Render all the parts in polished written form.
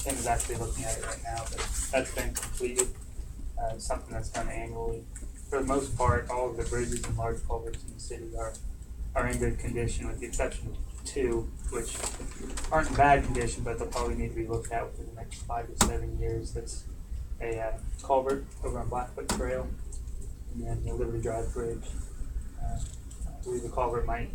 Tim is actually looking at it right now, but that's been completed. Something that's done annually. For the most part, all of the bridges and large culverts in the city are in good condition, with the exception of two, which aren't in bad condition, but they'll probably need to be looked at within the next 5 to 7 years. That's a culvert over on Blackfoot Trail, and then the Liberty Drive Bridge. I believe the culvert might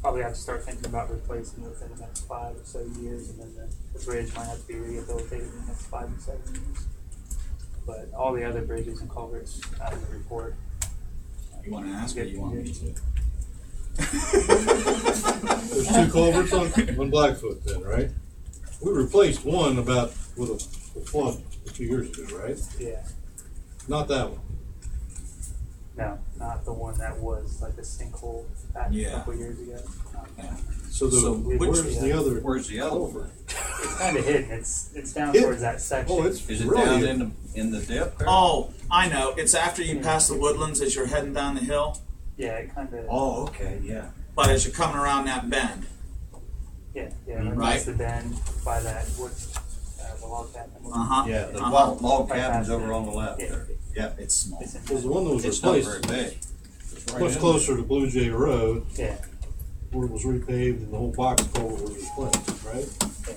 probably have to start thinking about replacing within the next 5 or so years, and then the bridge might have to be rehabilitated in the next 5 to 7 years. But all the other bridges and culverts out in the report. You want to ask or you want me to? There's two culverts on Blackfoot then, right? We replaced one about with a flood a few years ago, right? Yeah. Not that one. No, not the one that was like a sinkhole back a couple years ago. Yeah. So where's the other? Where's the other one? It's kind of hidden. It's down Hidden? towards that section. Oh, it's Is it really down hidden. in the dip there? Oh, I know. It's after you pass the woodlands as you're heading down the hill, Yeah, it kind of. Oh, okay, yeah. but as you're coming around that bend. Yeah, Right. right. The bend by that wood, the log cabin. Uh-huh. Yeah, the Uh-huh. log cabin's over on the left Yeah. there. Yeah, it's small. It's in Because the one that was It's not replaced very big. It's right much in closer to Blue Jay Road, Yeah. where it was repaved and the whole box culvert was replaced, right? Yeah.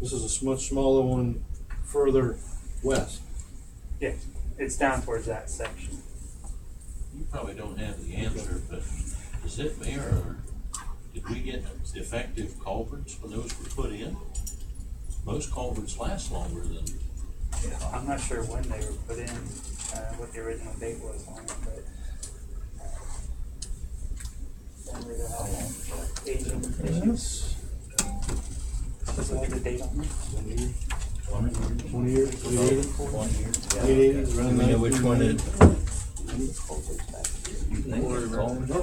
This is a much smaller one further west. Yeah, it's down towards that section. You probably don't have the answer, but does it mirror, did we get effective culverts when those were put in? Most culverts last longer than, I'm not sure when they were put in, what the original date was on it, but. Generally they have aging issues. Does it have the date on it? 20 years, 1 year. late 80s, around Do we know which one it?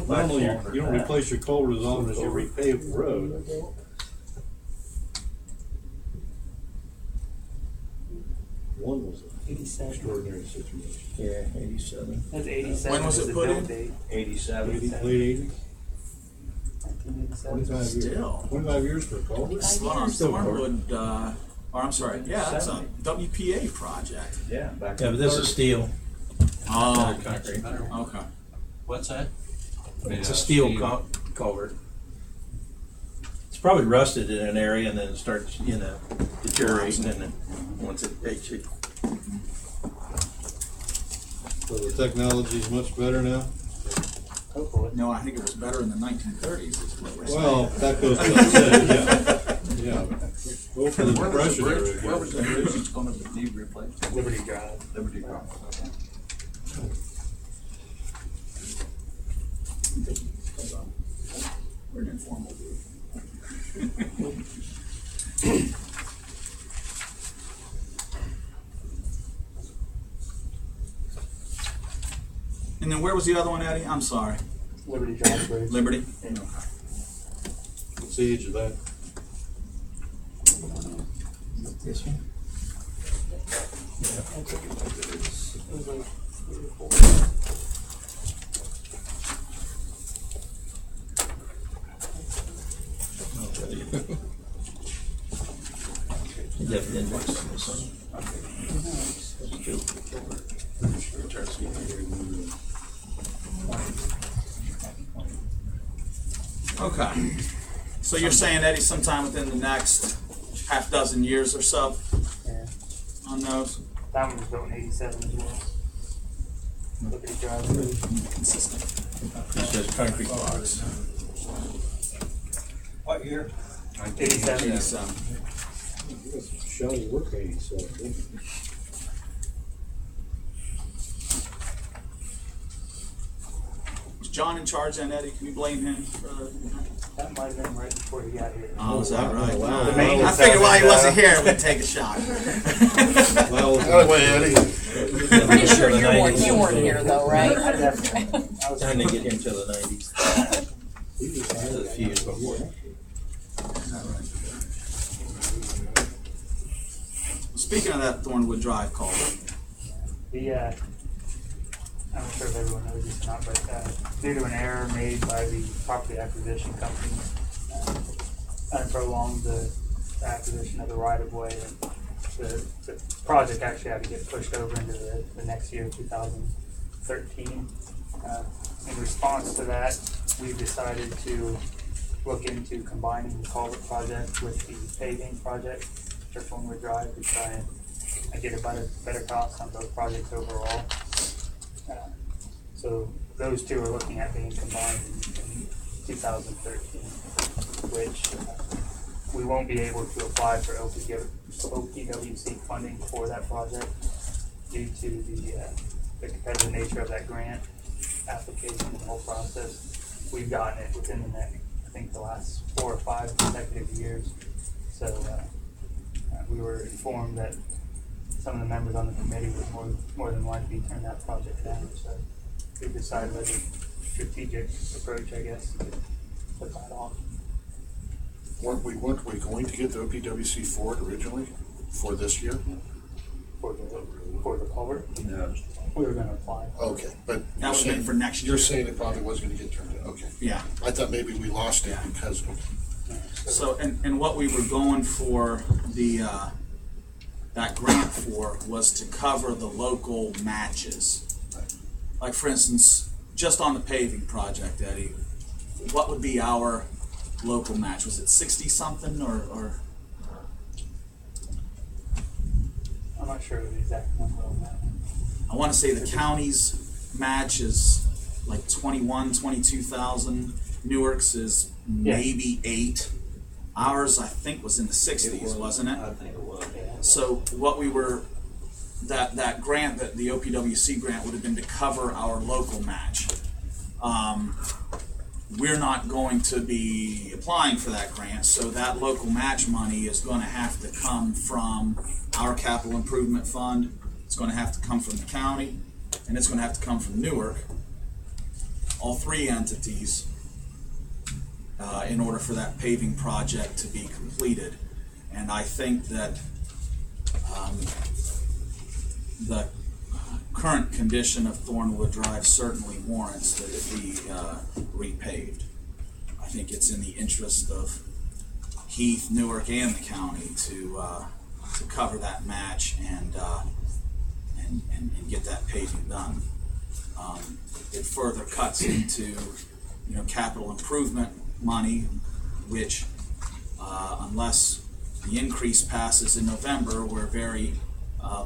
Normally, you don't replace your culvert as often as you repave the road. One was an 87. extraordinary situation. Yeah, 87. That's 87. When was it the put build in? date. 87. Late 80s, 1987. 25 years. Still. 25 years for a culvert? Stormwood, or I'm sorry, yeah, that's a WPA project. Yeah, back. Yeah, but this is steel. Oh, Concrete. okay. What's that? It's a steel culvert. It's probably rusted in an area and then it starts, deteriorating, and then once it takes it. So the technology's much better now? Hopefully. No, I think it was better in the 1930s. Is what we're saying. Well, that goes without saying, yeah. Go for the depression area. Where was the bridge that's gonna be replaced? Liberty Drive. Liberty Drive. Okay. We're an informal group. And then where was the other one, Eddie? I'm sorry. Liberty Drive Bridge. Liberty? Yeah. What's the age of that? This one? It was like 3 or 4. I'll tell you. You have the index on this one. That's true. Okay. So you're saying, Eddie, sometime within the next half dozen years or so Yeah. on those? That one was built in 87 as well. Liberty Drive Bridge. Consistent. This says concrete blocks. What year? 87. 87. You got some shoddy work 87, didn't you? Was John in charge then, Eddie? Can you blame him for That might have been right before he got here. Oh, is that right? wow. The main I figured while he wasn't here, we'd take a shot. Well, Pretty sure you weren't here though, right? I definitely. I was Time to get into the 90s. A few years before. Speaking of that Thornwood Drive culvert, I'm not sure if everyone knows this or not, but due to an error made by the property acquisition company, unprolonged the acquisition of the right of way, and the project actually had to get pushed over into the next year, 2013. In response to that, we decided to look into combining the culvert project with the paving project for Thornwood Drive to try and get a better cost on both projects overall. So those two are looking at being combined in 2013, which we won't be able to apply for OPWC funding for that project due to the competitive nature of that grant application and the whole process. We've gotten it within the last 4 or 5 consecutive years. So we were informed that some of the members on the committee would more than likely turn that project down. So we decided as a strategic approach, I guess, to put that off. Weren't we going to get the OPWC for it originally, for this year? For the culvert, No. we were going to apply. Okay, but That would have been for next year. you're saying it probably was gonna get turned in, okay. Yeah. I thought maybe we lost it Yeah. because of, So, and what we were going for that grant for was to cover the local matches. Like for instance, just on the paving project, Eddie, what would be our local match? Was it 60 something or? I'm not sure of the exact number on that. I want to say the county's match is like 22,000. Newark's is maybe 8. Ours, I think, was in the 60s, wasn't it? I think it was. So what we were, that grant, that the OPWC grant would have been to cover our local match. We're not going to be applying for that grant, so that local match money is going to have to come from our capital improvement fund. It's going to have to come from the county, and it's going to have to come from Newark. All 3 entities, in order for that paving project to be completed. And I think that the current condition of Thornwood Drive certainly warrants that it be repaved. I think it's in the interest of Heath, Newark, and the county to cover that match and get that paving done. It further cuts into capital improvement money, which unless the increase passes in November, we're very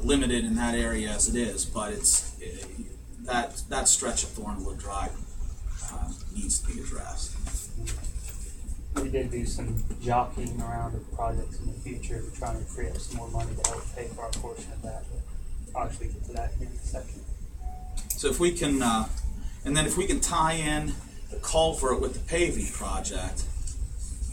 limited in that area as it is, but that stretch of Thornwood Drive needs to be addressed. We did do some jockeying around of projects in the future to try and free up some more money to help pay for our portion of that, but I'll actually get to that here in a second. So if we can, and then if we can tie in the culvert with the paving project,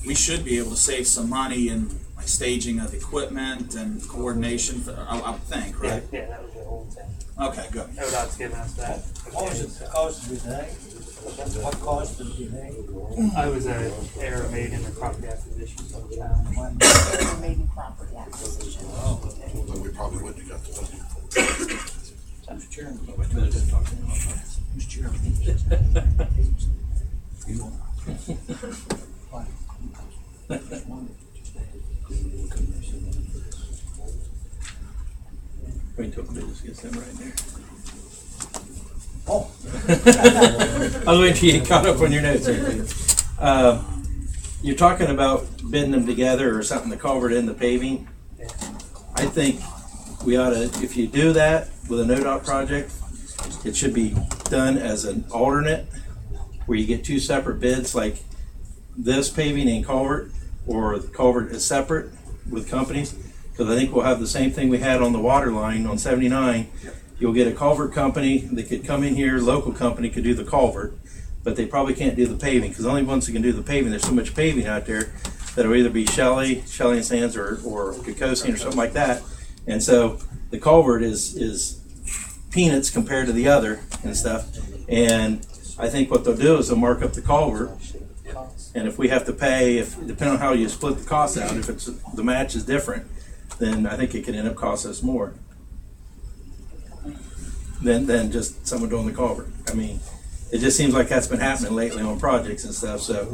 we should be able to save some money in like staging of equipment and coordination, I would think, right? Yeah, that was the whole thing. Okay, good. ODOT's giving us that. What was it cost, do you think? What cost did you think? I was an error made in the property acquisition of the town. Maiden property acquisition. but we probably wouldn't have got the money. Mr. Chairman. Mr. Wait till Chris gets them right there. Oh. I was waiting till you caught up on your notes here. You're talking about bidding them together or something, the culvert and the paving. I think we ought to, if you do that with an ODOT project, it should be done as an alternate, where you get 2 separate bids, like this paving and culvert, or the culvert is separate with companies, because I think we'll have the same thing we had on the water line on 79. You'll get a culvert company that could come in here, local company could do the culvert, but they probably can't do the paving, because the only ones that can do the paving, there's so much paving out there that will either be Shelley and Sands, or Gecosian or something like that. And so the culvert is peanuts compared to the other and stuff. And I think what they'll do is they'll mark up the culvert, and if we have to pay, depending on how you split the cost out, if it's the match is different, then I think it can end up costing us more than just someone doing the culvert. I mean, It just seems like that's been happening lately on projects and stuff, so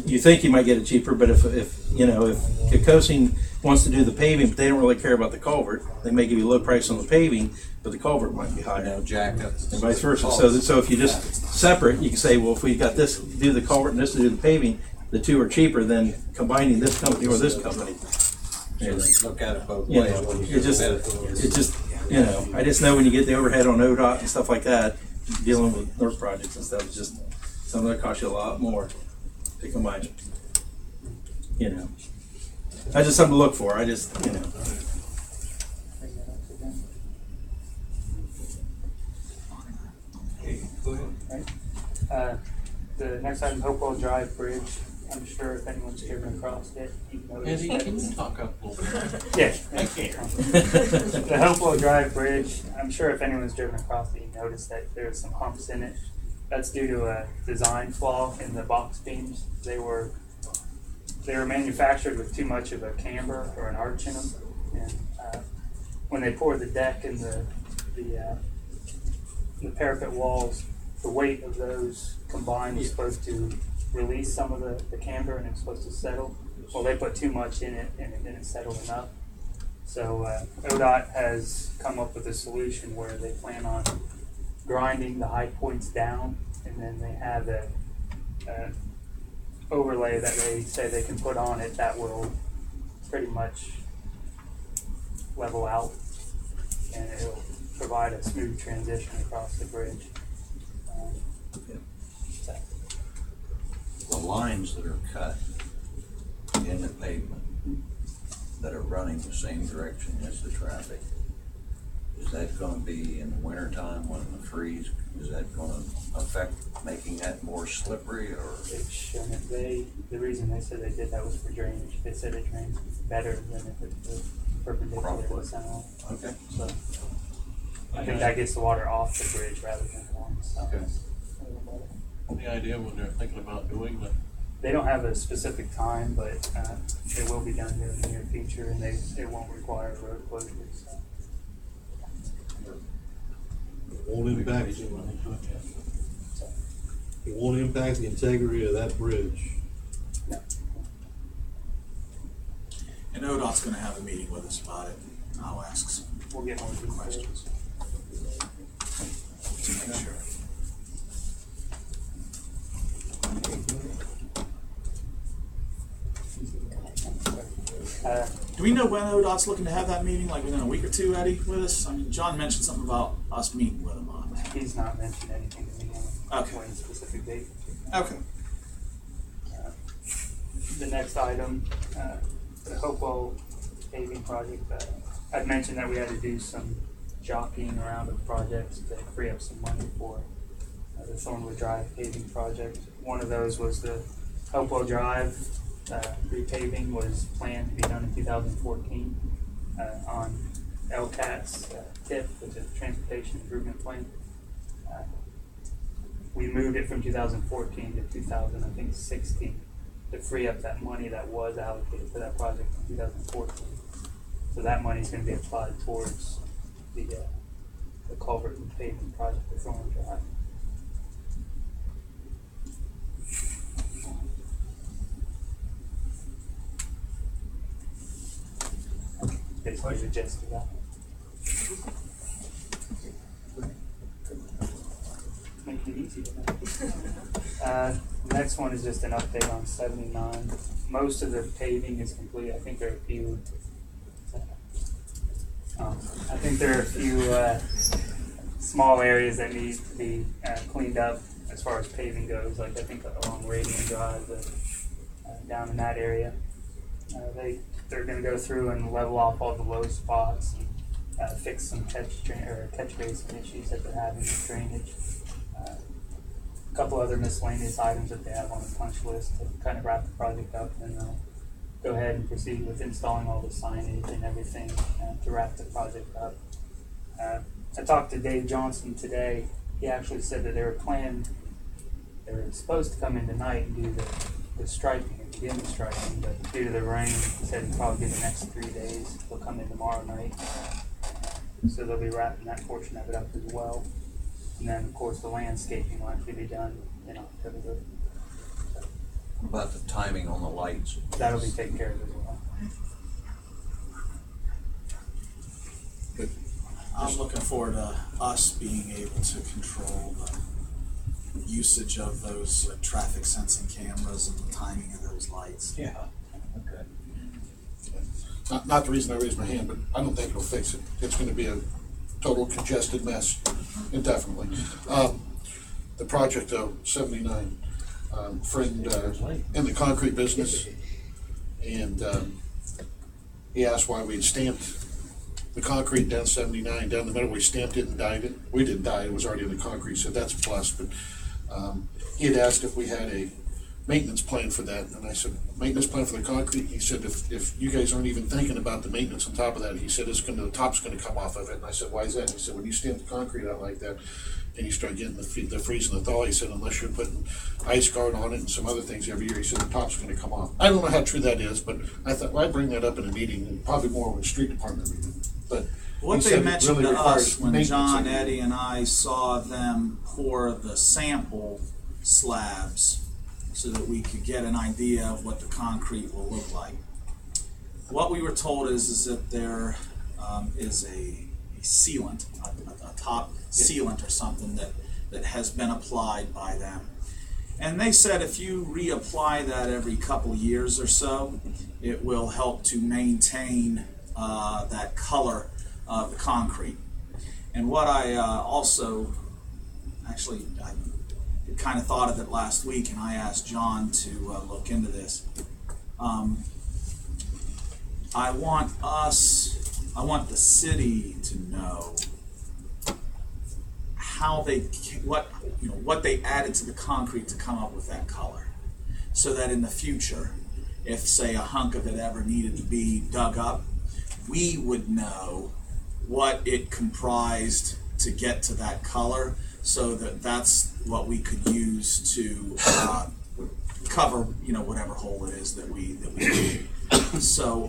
you think you might get it cheaper, but if Kekosing wants to do the paving, but they don't really care about the culvert, they may give you a low price on the paving, but the culvert might be higher. Jack up. And vice versa. So if you just separate, you can say, well, if we got this to do the culvert and this to do the paving, the two are cheaper than combining this company or this company. Look at it both You ways. know, it just, I just know when you get the overhead on ODOT and stuff like that, dealing with North projects and stuff, it's just, some of that costs you a lot more to combine it. You know, that's just something to look for. I just, Bring that up again. The next item, Hopewell Drive Bridge. I'm sure if anyone's driven across it, you've noticed Eddie, that. can you talk up a little bit? Yeah. I can't. The Hopewell Drive Bridge, I'm sure if anyone's driven across it, you noticed that there's some humps in it. That's due to a design flaw in the box beams. They were manufactured with too much of a camber or an arch in them. And when they poured the deck and the parapet walls, the weight of those combined was supposed to release some of the camber and it's supposed to settle. Well, they put too much in it and it didn't settle enough. So ODOT has come up with a solution where they plan on grinding the high points down, and then they have a overlay that they say they can put on it that will pretty much level out, and it'll provide a smooth transition across the bridge. So, The lines that are cut in the pavement that are running the same direction as the traffic, is that gonna be in the winter time when the freeze, is that gonna affect making that more slippery, or? it shouldn't. The reason they said they did that was for drainage. They said it drains better than if it was perpendicular to the center line. Okay. So I think that gets the water off the bridge rather than on. So Okay. it's a little better. Any idea when they're thinking about doing the, They don't have a specific time, but it will be done here in the near future, and it won't require road closures. So. It won't impact, is it when they do it yet? it won't impact the integrity of that bridge. And ODOT's gonna have a meeting with us about it. I'll ask some We'll get more details. questions to make sure. Do we know when ODOT's looking to have that meeting, like within a week or two, Eddie, with us? I mean, John mentioned something about us meeting with him on that. He's not mentioned anything to me on Okay. when specific date. Okay. The next item, the Hopewell paving project. I'd mentioned that we had to do some jockeying around of projects to free up some money for the Thornwood Drive paving project. One of those was the Hopewell Drive repaving was planned to be done in 2014 on LCAT's TIP, which is Transportation Improvement Plan. We moved it from 2014 to 2016 to free up that money that was allocated for that project in 2014. So that money is going to be applied towards the culvert and paving project for Thornwood Drive. Basically the gist of that. Make it easy. Next one is just an update on 79. Most of the paving is complete. I think there are a few. Small areas that need to be cleaned up as far as paving goes. Like I think along Radiant Drive, down in that area, they're going to go through and level off all the low spots and fix some catch basin issues that they're having with drainage. A couple other miscellaneous items that they have on the punch list to kind of wrap the project up, and then they'll go ahead and proceed with installing all the signage and everything to wrap the project up. I talked to Dave Johnson today. He actually said that they were supposed to come in tonight and do the striping and begin the striping, but due to the rain, he said it'll probably be the next 3 days. They'll come in tomorrow night. So they'll be wrapping that portion of it up as well. And then, of course, the landscaping will actually be done in October. What about the timing on the lights? That'll be taken care of as well. I'm looking forward to us being able to control the usage of those traffic sensing cameras and the timing of those lights. Yeah. Okay. Not the reason I raised my hand, but I don't think it'll fix it. It's gonna be a total congested mess, indefinitely. The project though, 79, friend in the concrete business, and he asked why we had stamped the concrete down 79, down the middle. We stamped it and dyed it. We didn't dye it, it was already in the concrete, so that's a plus. But he had asked if we had a maintenance plan for that, and I said, maintenance plan for the concrete? He said, if you guys aren't even thinking about the maintenance on top of that, he said, the top's gonna come off of it. And I said, why is that? And he said, when you stamp the concrete out like that, and you start getting the freeze and the thaw, he said, unless you're putting ice guard on it and some other things every year, he said, the top's gonna come off. I don't know how true that is, but I thought, well, I'd bring that up in a meeting, and probably more with a street department meeting. But What he they said it mentioned really to us requires when maintenance John, every year. Eddie, and I saw them pour the sample slabs so that we could get an idea of what the concrete will look like. What we were told is that there is a sealant, a top sealant or something that has been applied by them. And they said if you reapply that every couple years or so, it will help to maintain that color of the concrete. And what I also, actually, I kind of thought of it last week, and I asked John to look into this. I want the city to know how what they added to the concrete to come up with that color, so that in the future, if say a hunk of it ever needed to be dug up, we would know what it comprised to get to that color, so that that's what we could use to cover, whatever hole it is that we need. So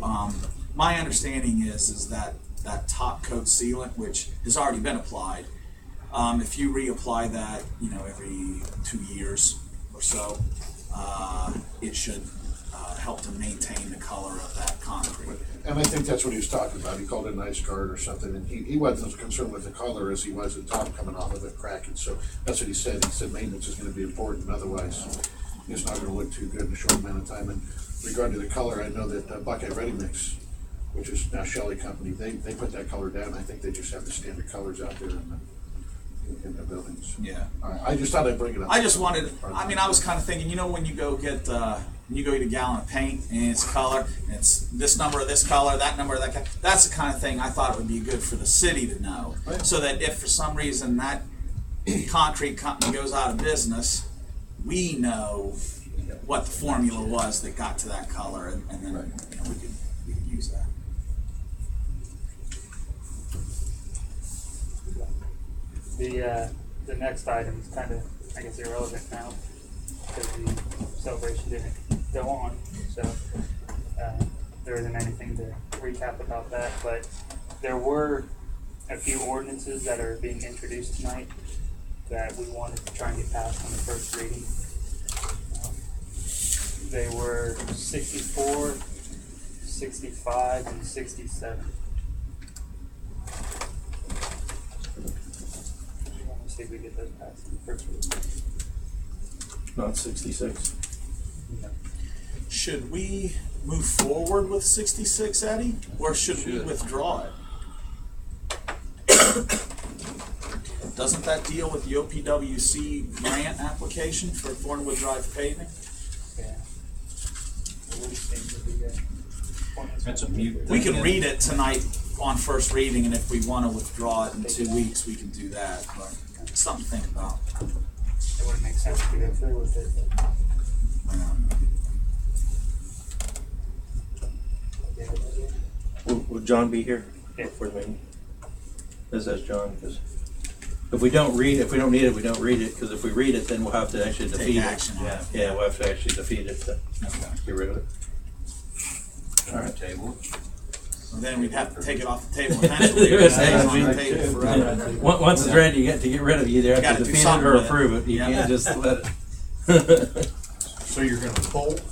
my understanding is that top coat sealant, which has already been applied, if you reapply that, every 2 years or so, it should help to maintain the color of that concrete. And I think that's what he was talking about. He called it an ice guard or something, and he wasn't as concerned with the color as he was the top coming off of it cracking. So that's what he said. He said maintenance is going to be important, otherwise it's not going to look too good in a short amount of time. And regarding the color, I know that Buckeye Ready Mix, which is now Shelley Company, they put that color down. I think they just have the standard colors out there in the buildings. Yeah. All right. I just thought I'd bring it up. I just wanted, I was kind of thinking, when you go get a gallon of paint and it's color, and it's this number of this color, that number of that color, that's the kind of thing I thought it would be good for the city to know. Right. So that if for some reason that concrete company goes out of business, we know what the formula was that got to that color, and then we could use that. The next item is kind of, I guess, irrelevant now because the celebration didn't go on. So there isn't anything to recap about that. But there were a few ordinances that are being introduced tonight that we wanted to try and get passed on the first reading. They were 64, 65, and 67. See if we get those passed in the first reading. Not 66. Should we move forward with 66, Eddie, or should we withdraw it? Doesn't that deal with the OPWC grant application for Thornwood Drive paving? Yeah. That's a mute. We can read it tonight on first reading, and if we want to withdraw it in 2 weeks, we can do that. But something to think about. It wouldn't make sense to go through with it. Will John be here Yeah. for the meeting? This is John, because if we don't need it, we don't read it, because if we read it, then we'll have to actually defeat it. action on it. Yeah, we'll have to actually defeat it to Okay. get rid of it. All right, table. then we'd have to take it off the table eventually. It's on the table forever. Once it's ready, you get to get rid of it. You either have Gotta to do defeat it something or with it. approve it. You Yeah. can't just let it. So you're gonna poll? That's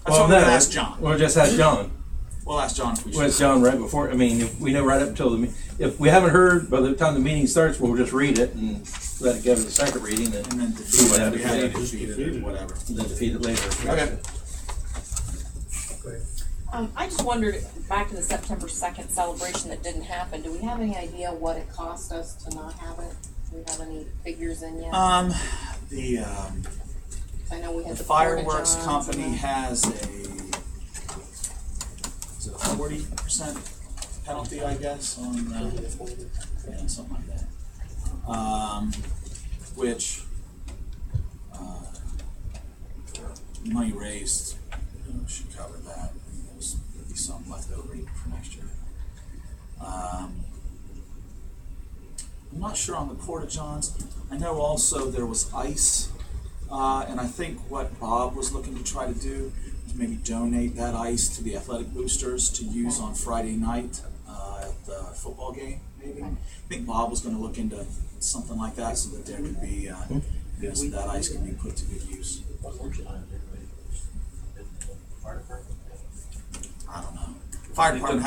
what we're gonna ask John. We'll just ask John. We'll ask John if we Well, it's should. John right before. I mean, if we know right up until if we haven't heard by the time the meeting starts, we'll just read it and let it go to the second reading and And then defeat it, whatever. we have to defeat it or whatever. then defeat it later. Okay. I just wondered, back to the September 2nd celebration that didn't happen, do we have any idea what it cost us to not have it? Do we have any figures in yet? The I know we had the fireworks porta-johns company and has is it a 40% penalty, I guess, on yeah, something like that. Which money raised should cover that. There's be some left over even for next year. I'm not sure on the porta-johns. I know also there was ice, and I think what Bob was looking to try to do is maybe donate that ice to the athletic boosters to use on Friday night at the football game, maybe. I think Bob was going to look into something like that so that there could be, so that ice can be put to good use. I don't know. Fire department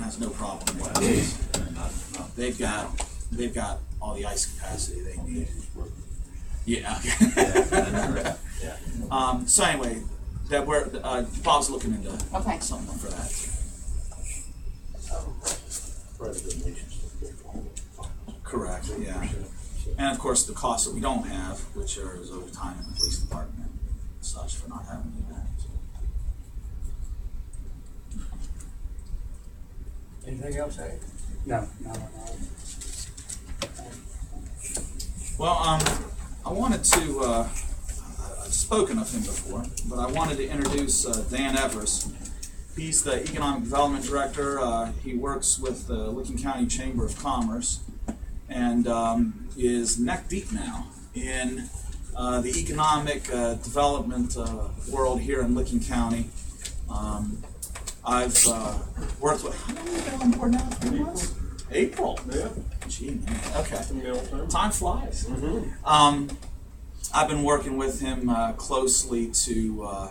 has no problem with it. They've got all the ice capacity they need. Yeah. Okay. So anyway, that we're Bob's looking into Okay. something for that. Correct. Yeah. And of course, the costs that we don't have, which is overtime in the police department, and such for not having the event. Anything else, Hank? No. Well, I wanted to, I've spoken of him before, but I wanted to introduce Dan Evers. He's the Economic Development Director. He works with the Licking County Chamber of Commerce and is neck deep now in the economic development world here in Licking County. I've worked with, how long have you been on board now? 3 months? April? Yeah. Gee, man. Okay. Time. Time flies. I've been working with him closely to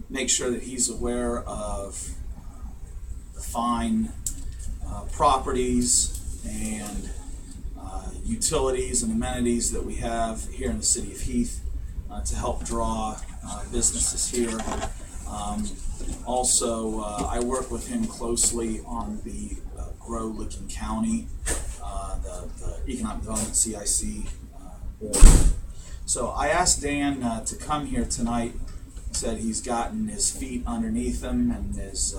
make sure that he's aware of the fine properties and utilities and amenities that we have here in the city of Heath to help draw businesses here. Also, I work with him closely on the Grow Licking County, the Economic Development CIC board. So I asked Dan to come here tonight. He said he's gotten his feet underneath him and is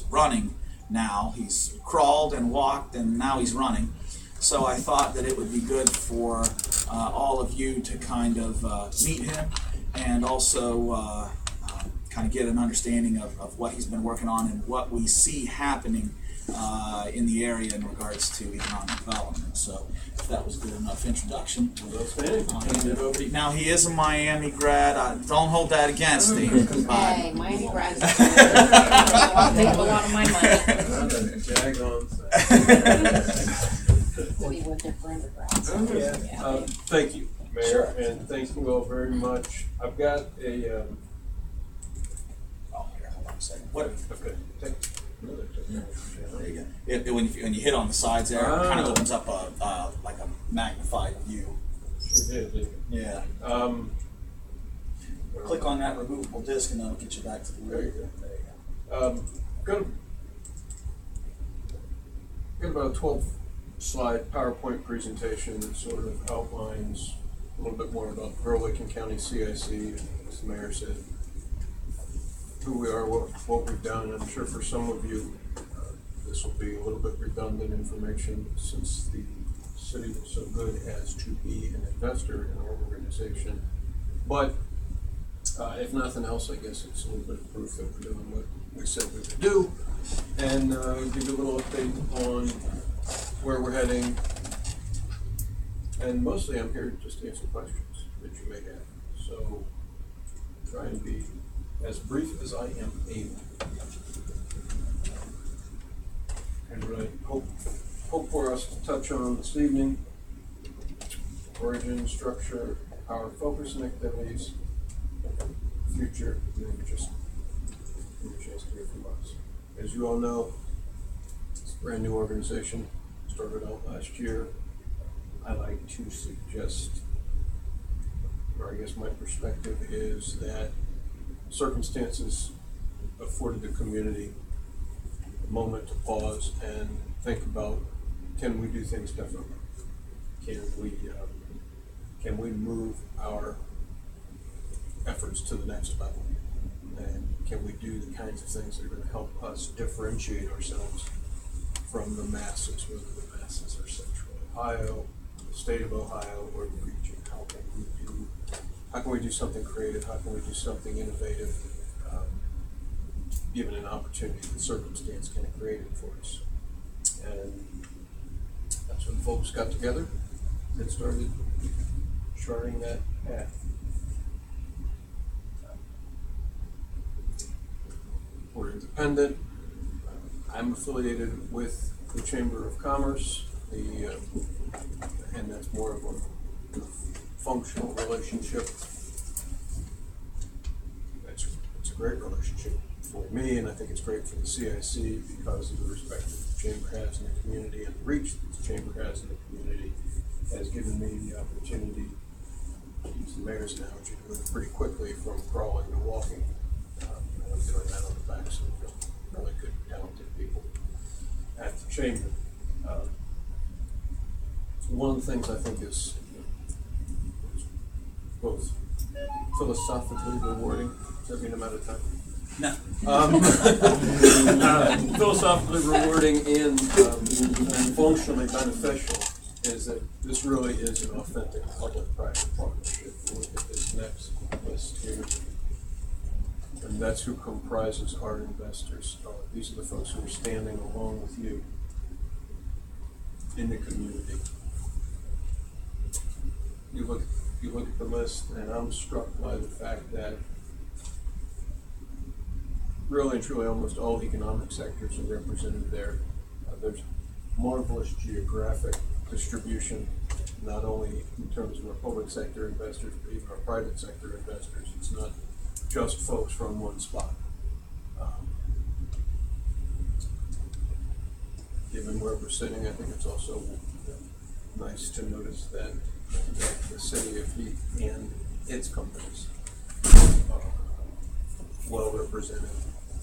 running now. He's crawled and walked and now he's running. So I thought that it would be good for all of you to kind of meet him and also kind of get an understanding of what he's been working on and what we see happening in the area in regards to economic development. So if that was a good enough introduction, I'll hand it over to you. Now he is a Miami grad. Don't hold that against him. Hey, Miami grads. They have a lot of my money. We went there for undergrads. Yeah. Thank you, Mayor, Sure. and thank you all very much. I've got a, Oh, here, hold on a second. What? okay, take another There you go. When you hit on the sides there, it kind of Ah. opens up like a magnified view. Sure did, didn't Yeah. you? Click on that removable disc and that'll get you back to the There you rear. go. There you go. Got about a 12-slide PowerPoint presentation that sort of outlines a little bit more about Grow Licking County CIC, as the mayor said, who we are, what we've done. I'm sure for some of you, this will be a little bit redundant information since the city was so good as to be an investor in our organization. But if nothing else, I guess it's a little bit of proof that we're doing what we said we would do, and give you a little update on where we're heading. And mostly I'm here just to answer questions that you may have. So try and be as brief as I am able. for us to touch on this evening: origin, structure, our focus and activities, future, and then just give a chance to hear from us. As you all know, it's a brand new organization, started out last year. I like to suggest, or I guess my perspective is that circumstances afforded the community a moment to pause and think about, can we do things differently? Can we move our efforts to the next level? And can we do the kinds of things that are going to help us differentiate ourselves from the masses, whether the masses are Central Ohio, the state of Ohio, or the region? How can we do something creative? How can we do something innovative, given an opportunity the circumstance can have created for us? And that's when folks got together and started charting that path. We're independent. I'm affiliated with the Chamber of Commerce, and that's more of a functional relationship. It's a great relationship for me, and I think it's great for the CIC because of the respect that the Chamber has in the community and the reach that the Chamber has in the community has given me the opportunity, to use the mayor's analogy, to move pretty quickly from crawling to walking. And I'm doing that on the backs of really good, talented people at the Chamber. One of the things I think is both philosophically rewarding. Does that mean I'm out of time? No. Philosophically rewarding and functionally beneficial is that this really is an authentic public-private partnership. Look at this next list here. And that's who comprises our investors. These are the folks who are standing along with you in the community. You look at the list, and I'm struck by the fact that really and truly almost all economic sectors are represented there. There's marvelous geographic distribution, not only in terms of our public sector investors, but even our private sector investors. It's not just folks from one spot. Given where we're sitting, I think it's also nice to notice that the city of Heath and its companies are well represented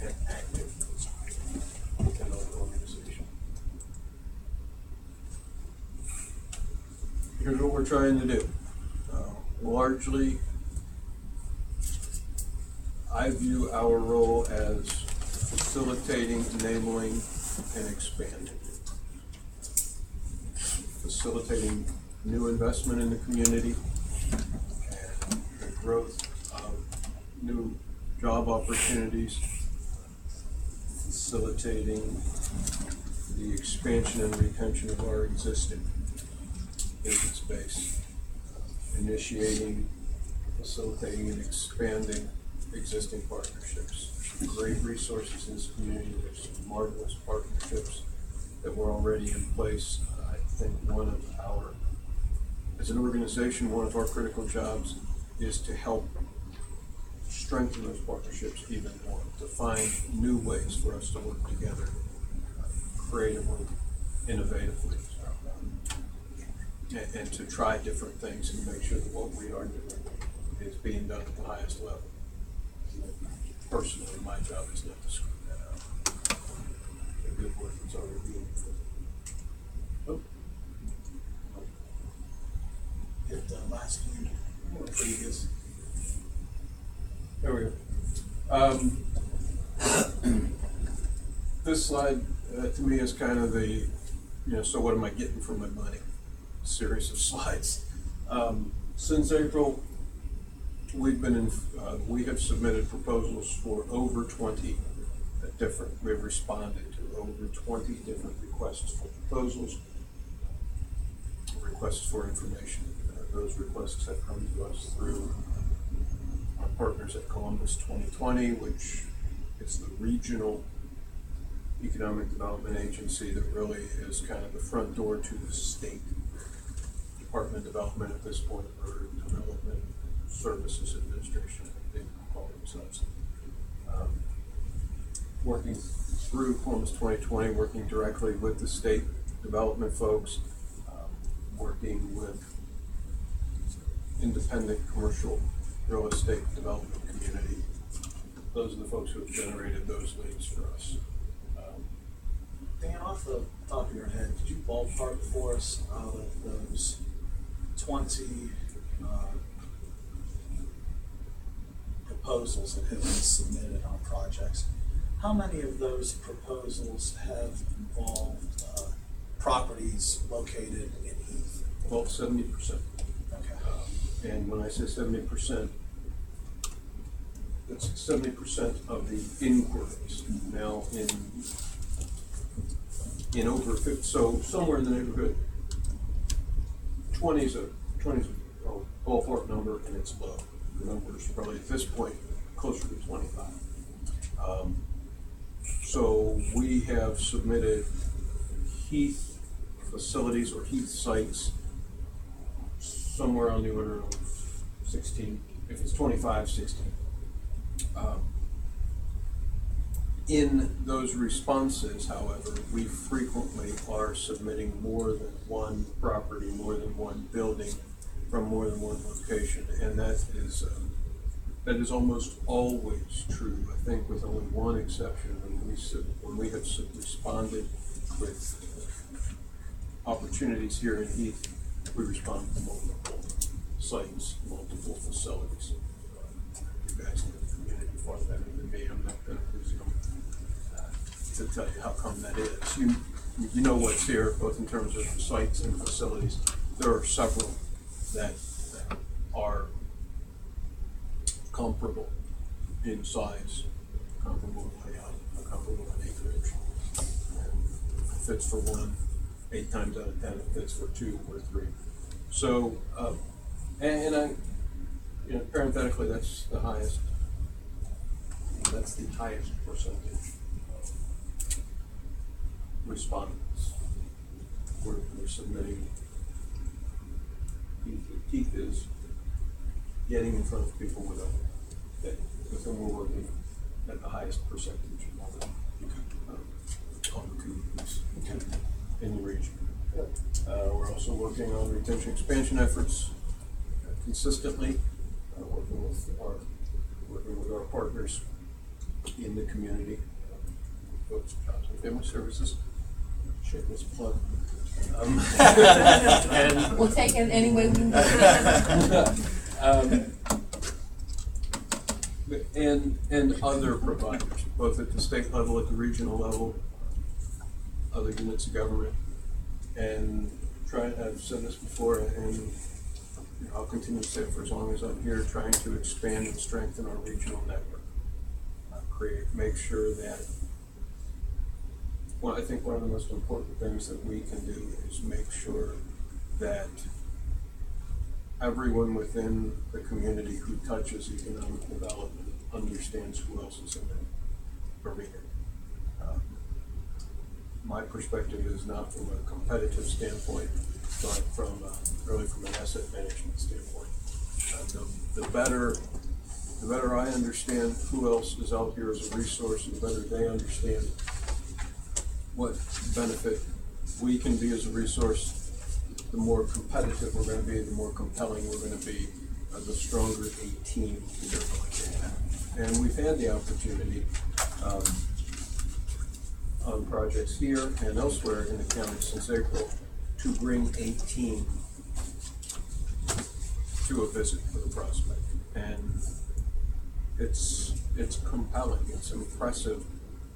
and active in the organization. Here's what we're trying to do. Largely, I view our role as facilitating, enabling, and expanding. Facilitating new investment in the community and the growth of new job opportunities, facilitating the expansion and retention of our existing business base, initiating, facilitating, and expanding existing partnerships. Great resources in this community. There's some marvelous partnerships that were already in place. I think as an organization, one of our critical jobs is to help strengthen those partnerships even more, to find new ways for us to work together creatively, innovatively, and to try different things and make sure that what we are doing is being done at the highest level. Personally, my job is not to screw that up. The good work is already being done. Oh. Hit the last one or previous. There we go. This slide, to me, is kind of the, so what am I getting for my money? Series of slides. Since April, we have submitted proposals for over 20 we've responded to over 20 different requests for proposals, requests for information. Those requests have come to us through our partners at Columbus 2020, which is the regional economic development agency that really is kind of the front door to the state Department of Development at this point, or Development Services Administration, I think they call themselves. Working through Columbus 2020, working directly with the state development folks, working with independent commercial real estate development community. Those are the folks who have generated those leads for us. Dan, off the top of your head, could you ballpark for us out of those 20 proposals that have been submitted on projects, how many of those proposals have involved properties located in Heath? About 70%. Okay. And when I say 70%, that's 70% of the inquiries. Now, in over 50, so somewhere in the neighborhood, 20 is a ballpark number, and it's low. The number is probably at this point closer to 25. So we have submitted Heath facilities or Heath sites somewhere on the order of 16. If it's 25, 16. In those responses, however, we frequently are submitting more than one property, more than one building from more than one location, and that is almost always true. I think with only one exception, when we have responded with opportunities here in Heath, we respond to multiple sites, multiple facilities. You guys know the community far better than me. I'm not going to presume to tell you how come that is. You know what's here, both in terms of sites and facilities. There are several that are comparable in size, comparable in layout, comparable in acreage. It fits for one, 8 times out of 10, it fits for 2 or 3. So, and I, parenthetically, that's the highest percentage of respondents. We're submitting. Heath is getting in front of people with whom we're working at the highest percentage of communities in the region. We're also working on retention expansion efforts consistently, working with our partners in the community, folks, Jobs and Family Services. Shameless plug. And we'll take it any way we can get it. And other providers, both at the state level, at the regional level, other units of government, and I've said this before, and I'll continue to say it for as long as I'm here, trying to expand and strengthen our regional network. Make sure that, I think one of the most important things that we can do is make sure that everyone within the community who touches economic development understands who else is in the arena. My perspective is not from a competitive standpoint, but really from an asset management standpoint. The better I understand who else is out here as a resource, the better they understand what benefit we can be as a resource, the more competitive we're going to be, the more compelling we're going to be, the stronger a team we're going to have. And we've had the opportunity on projects here and elsewhere in the county since April to bring a team to a visit for the prospect. And it's compelling, it's impressive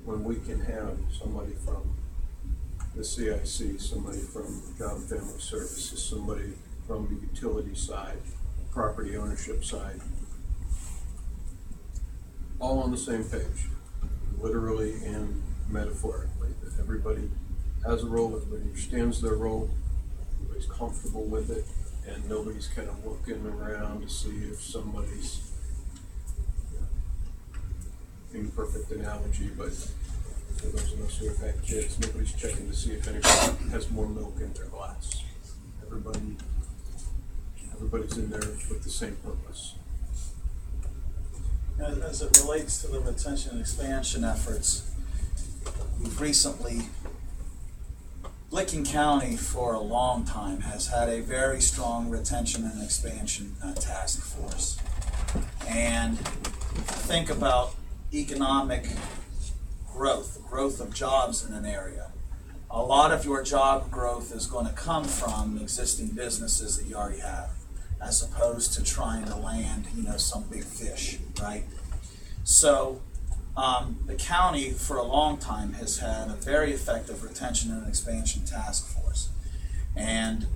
when we can have somebody from the CIC, somebody from Job and Family Services, somebody from the utility side, property ownership side, all on the same page, literally and metaphorically, that everybody has a role, everybody understands their role, everybody's comfortable with it, and nobody's kind of looking around to see if somebody's, imperfect analogy, but for those of us folks who have had kids, nobody's checking to see if anybody has more milk in their glass. Everybody's in there with the same purpose. As it relates to the retention and expansion efforts, we've recently, Licking County for a long time has had a very strong retention and expansion task force. And think about economic growth of jobs in an area. A lot of your job growth is going to come from existing businesses that you already have, as opposed to trying to land, some big fish, right? So the county for a long time has had a very effective retention and expansion task force. And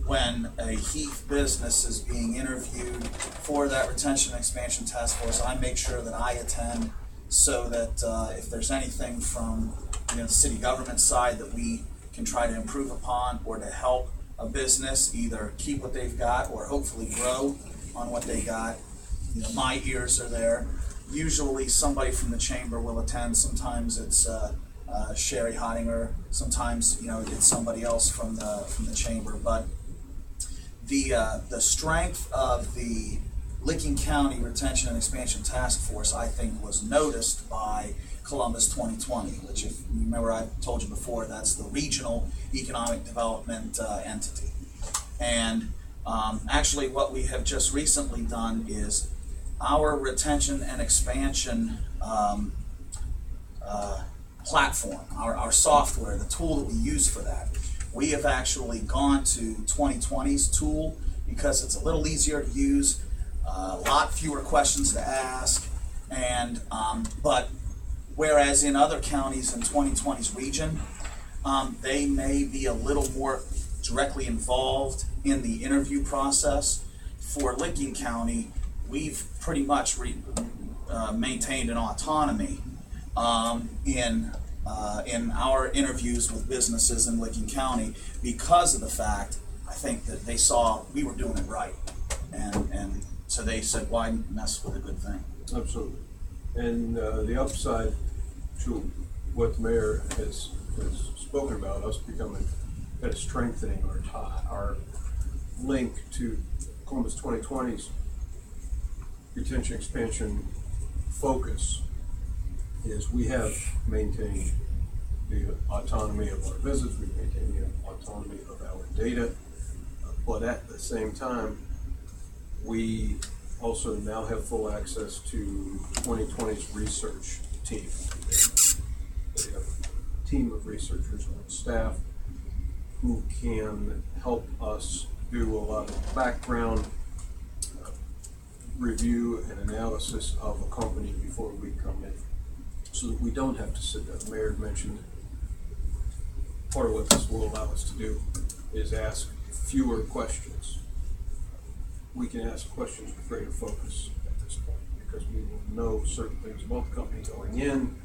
when a Heath business is being interviewed for that retention and expansion task force, I make sure that I attend so that if there's anything from the city government side that we can try to improve upon or to help a business either keep what they've got or hopefully grow on what they got, my ears are there. Usually somebody from the chamber will attend. Sometimes it's Sherry Hottinger. Sometimes it's somebody else from the chamber. But the strength of the Licking County Retention and Expansion Task Force, I think, was noticed by Columbus 2020, which, if you remember, I told you before, that's the regional economic development entity. And actually what we have just recently done is our retention and expansion platform, our software, the tool that we use for that, we have actually gone to 2020's tool because it's a little easier to use, a lot fewer questions to ask, and but whereas in other counties in 2020's region, they may be a little more directly involved in the interview process. For Licking County, we've pretty much maintained an autonomy in our interviews with businesses in Licking County because of the fact, I think, that they saw we were doing it right, and so they said, why mess with a good thing? Absolutely. And the upside to what the mayor has spoken about, us becoming kind of strengthening our link to Columbus 2020's retention expansion focus, is we have maintained the autonomy of our visits, we maintain the autonomy of our data, but at the same time, we also now have full access to 2020's research team. They have a team of researchers on staff who can help us do a lot of background review and analysis of a company before we come in, so that we don't have to sit there. The mayor mentioned part of what this will allow us to do is ask fewer questions. We can ask questions with greater focus at this point because we will know certain things about the company going in.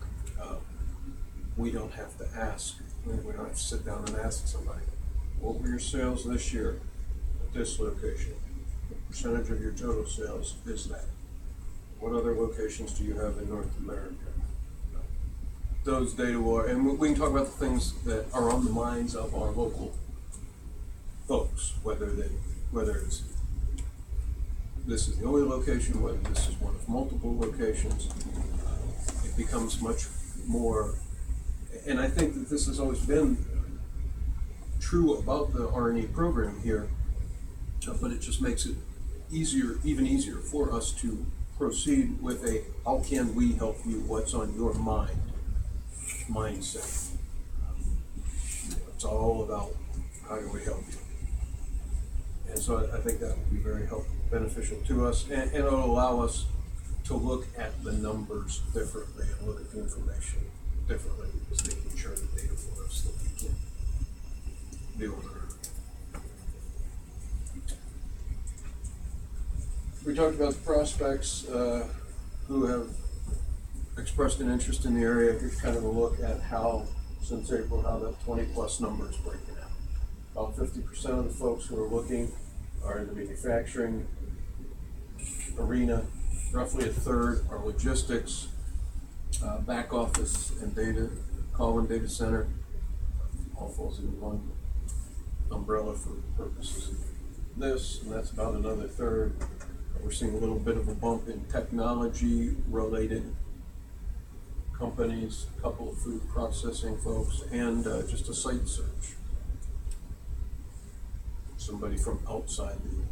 We don't have to ask, we don't have to sit down and ask somebody, what were your sales this year at this location? What percentage of your total sales is that? What other locations do you have in North America? Those data will, and we can talk about the things that are on the minds of our local folks, whether it's this is the only location, whether this is one of multiple locations. It becomes much more, and I think that this has always been true about the R&E program here, but it just makes it even easier for us to proceed with a how can we help you, what's on your mindset. It's all about how do we help you. And so I think that will be very beneficial to us, and it'll allow us to look at the numbers differently and look at the information differently, because making sure the data for us that we can deal with it. We talked about the prospects who have expressed an interest in the area. Here's kind of a look at how, since April, how that 20+ number is breaking out. About 50% of the folks who are looking are in the manufacturing arena. Roughly a third are logistics. back office and data, call-in data center, all falls into one umbrella for purposes of this, and that's about another third. We're seeing a little bit of a bump in technology-related companies, a couple of food processing folks, and just a site search. Somebody from outside the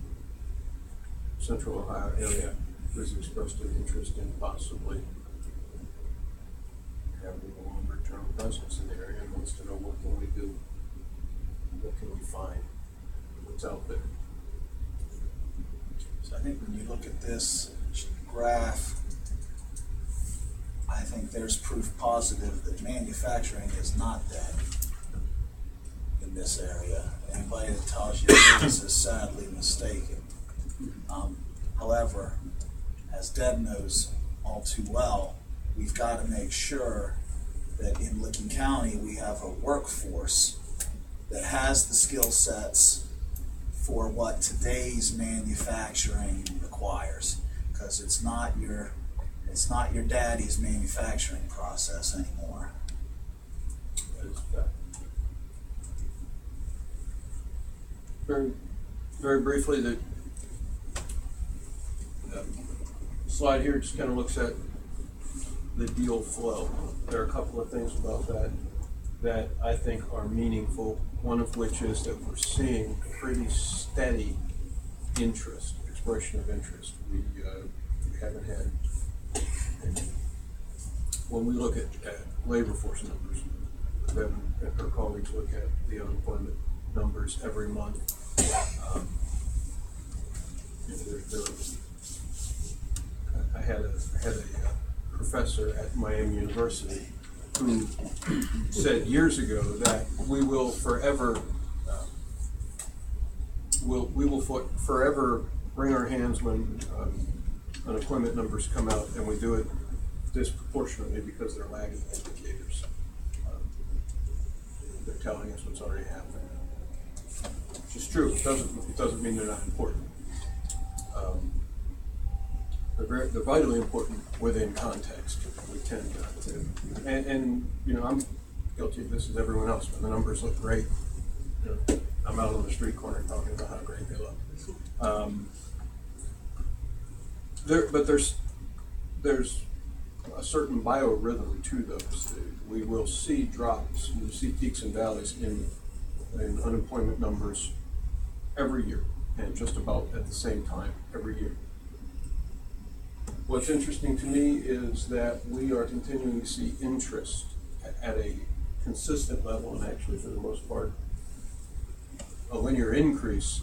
Central Ohio area who's expressed an interest in possibly having a longer-term presence in the area and wants to know what can we do, what can we find, what's out there. So I think when you look at this graph, I think there's proof positive that manufacturing is not dead in this area. Anybody that tells you it is sadly mistaken. However, as Deb knows all too well, we've got to make sure that in Licking County we have a workforce that has the skill sets for what today's manufacturing requires, because it's not your daddy's manufacturing process anymore. That is fact. Very, very briefly, the slide here just kind of looks at the deal flow. There are a couple of things about that I think are meaningful. One of which is that we're seeing pretty steady interest, expression of interest. We haven't had, when we look at labor force numbers, Bevan and her colleagues look at the unemployment numbers every month. I had a professor at Miami University who said years ago that we will forever forever wring our hands when unemployment numbers come out, and we do it disproportionately because they're lagging indicators. They're telling us what's already happening, which is true. It doesn't mean they're not important. They're vitally important within context. We tend to, and you know, I'm guilty of this as everyone else. When the numbers look great, you know, I'm out on the street corner talking about how great they look. But there's a certain biorhythm to those. We will see drops, we'll see peaks and valleys in unemployment numbers every year, and just about at the same time every year. What's interesting to me is that we are continuing to see interest at a consistent level, and actually for the most part a linear increase,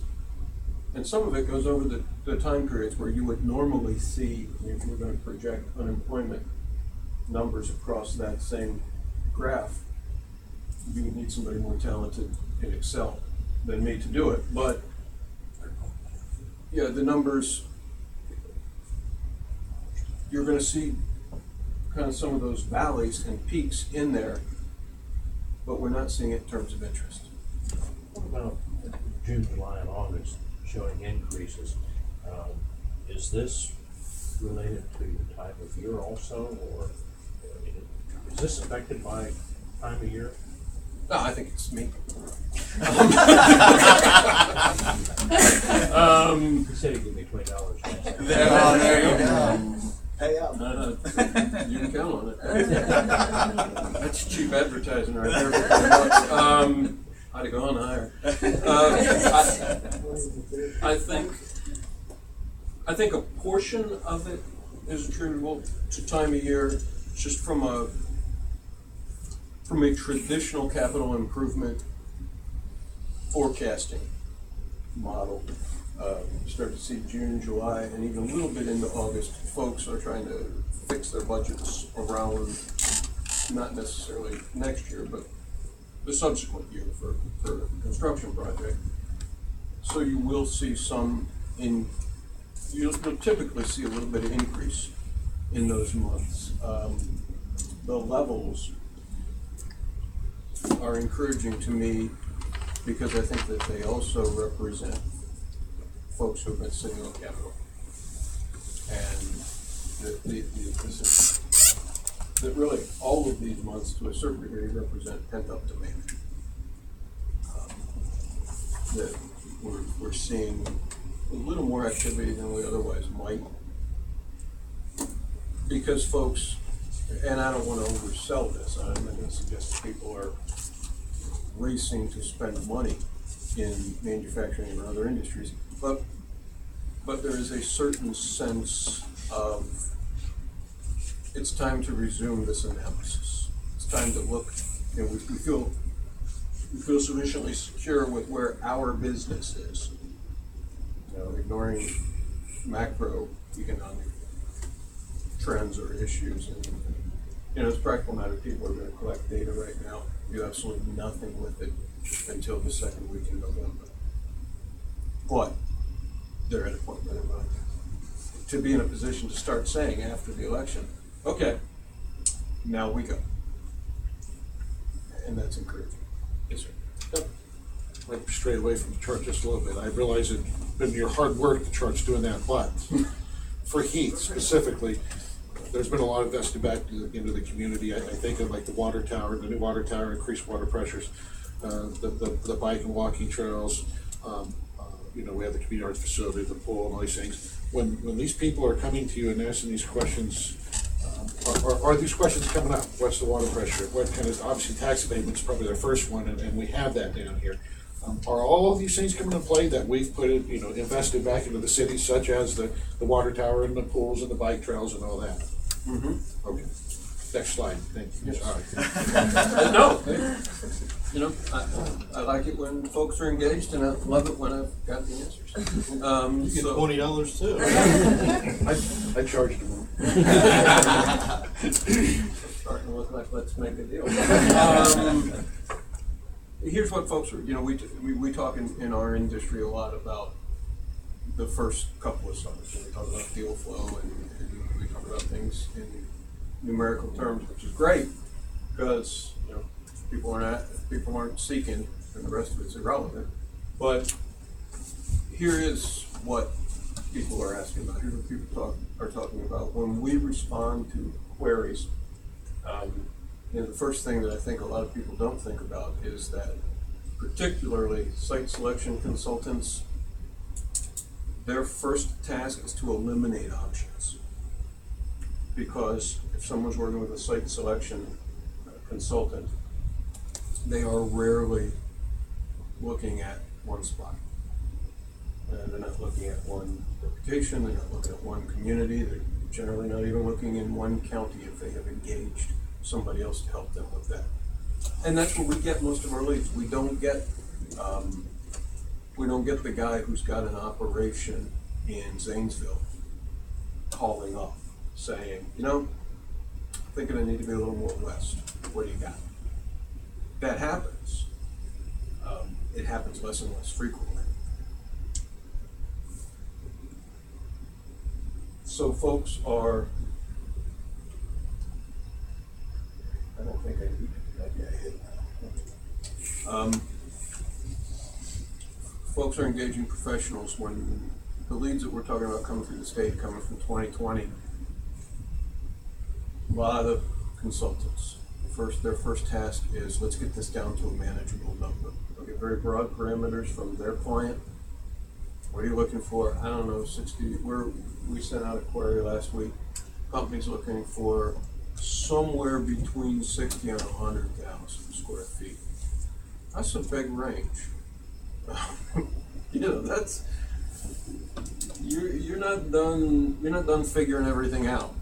and some of it goes over the time periods where you would normally see, if we're going to project unemployment numbers across that same graph, you would need somebody more talented in Excel than me to do it. But yeah, the numbers, you're going to see kind of some of those valleys and peaks in there, but we're not seeing it in terms of interest. What about June, July, and August showing increases? Is this related to the time of year also, or is this affected by time of year? No, I think it's me. He said he'd give me $20. There you go. Pay up. You can count on it. That's cheap advertising right there. I'd have gone higher. I think a portion of it is attributable to time of year, just from a traditional capital improvement forecasting model. You start to see June, July, and even a little bit into August, folks are trying to fix their budgets around not necessarily next year, but the subsequent year for a construction project. So you will see you'll typically see a little bit of increase in those months. The levels are encouraging to me because I think that they also represent folks who have been sitting on capital. And that really all of these months, to a certain degree, represent pent-up demand. That we're seeing a little more activity than we otherwise might. Because folks, and I don't want to oversell this, I'm not going to suggest that people are racing to spend money in manufacturing or other industries, but there is a certain sense of it's time to resume this analysis. It's time to look, we feel sufficiently secure with where our business is. Ignoring macroeconomic trends or issues. And as a practical matter, people are going to collect data right now, do absolutely nothing with it until the second week in November. But they're at a point where they're going to be in a position to start saying after the election, okay, now we go. And that's encouraging. Yes, sir. Yep. Like straight away from the chart just a little bit. I realize it's been your hard work, the chart's doing that, but for Heath specifically, there's been a lot invested back into the community. I think of like the water tower, the new water tower, increased water pressures, the bike and walking trails. We have the community arts facility, the pool, and all these things. When these people are coming to you and asking these questions, are these questions coming up? What's the water pressure? What kind of, obviously tax abatement's probably their first one, and we have that down here. Are all of these things coming into play that we've put in, invested back into the city, such as the water tower and the pools and the bike trails and all that? Mm-hmm. Okay. Next slide, thank you. Yes. All right. No, I like it when folks are engaged, and I love it when I've got the answers. You get $20 too. I charged them. Starting to look like let's make a deal. Here's what folks are, we talk in our industry a lot about the first couple of summits. We talk about deal flow and we talk about things in numerical terms, which is great because people aren't seeking, and the rest of it's irrelevant. But here is what people are asking about. Here's what people are talking about when we respond to queries. The first thing that I think a lot of people don't think about is that, particularly site selection consultants, their first task is to eliminate options. Because if someone's working with a site selection consultant, they are rarely looking at one spot. They're not looking at one location, they're not looking at one community, they're generally not even looking in one county if they have engaged somebody else to help them with that. And that's where we get most of our leads. We don't get the guy who's got an operation in Zanesville calling up saying, thinking I need to be a little more west. What do you got? That happens. It happens less and less frequently. So folks are, I don't think I need that. Folks are engaging professionals when the leads that we're talking about coming through the state, coming from 2020, a lot of consultants. Their first task is, let's get this down to a manageable number. They'll get very broad parameters from their client. What are you looking for? I don't know, 60, we sent out a query last week. Company's looking for somewhere between 60 and 100,000 square feet. That's a big range. That's, you're not done figuring everything out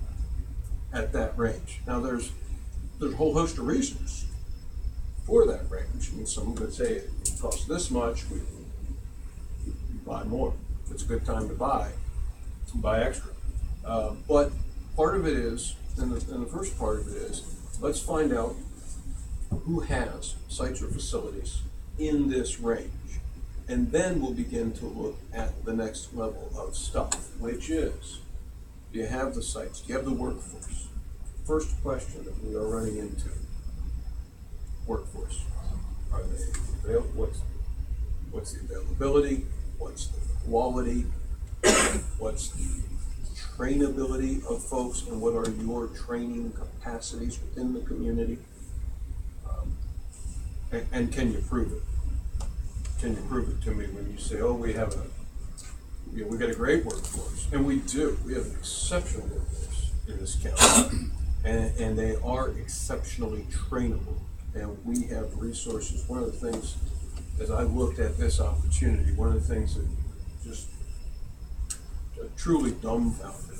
at that range. Now there's a whole host of reasons for that range. I mean, someone could say it costs this much, we buy more. If it's a good time to buy extra. But part of it is, and the first part of it is, let's find out who has sites or facilities in this range. And then we'll begin to look at the next level of stuff, which is, do you have the sites? Do you have the workforce? First question that we are running into, workforce. Are they available? What's the availability? What's the quality? What's the trainability of folks and what are your training capacities within the community? And can you prove it? Can you prove it to me when you say, oh, we got a great workforce, and we do. We have an exceptional workforce in this county, and they are exceptionally trainable, and we have resources. One of the things, as I looked at this opportunity, one of the things that just truly dumbfounded,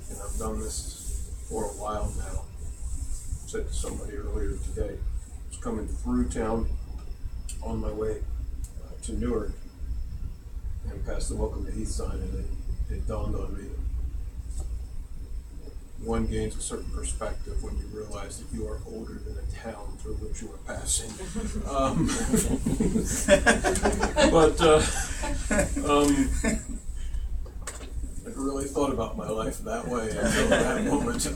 and I've done this for a while now, I said to somebody earlier today, I was coming through town on my way to Newark and past the Welcome to Heath sign, and it dawned on me that one gains a certain perspective when you realize that you are older than a town through which you are passing. I really thought about my life that way until that moment.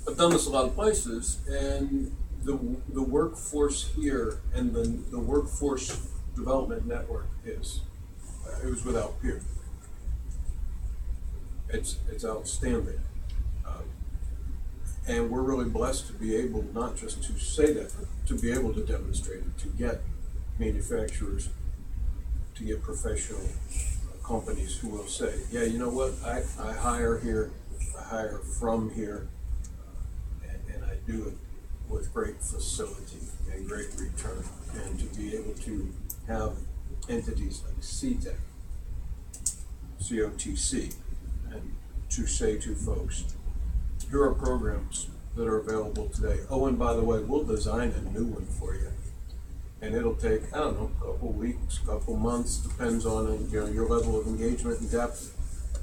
I've done this a lot of places, and the workforce here and the workforce development network it was without peer. It's outstanding. And we're really blessed to be able not just to say that, but to be able to demonstrate it, to get manufacturers, to get professional companies who will say, yeah, you know what, I hire here, I hire from here, and I do it with great facility and great return. And to be able to have entities like CTEC, COTC, and to say to folks, here are programs that are available today. Oh, and by the way, we'll design a new one for you. And it'll take, I don't know, a couple weeks, couple months, depends on your level of engagement and depth.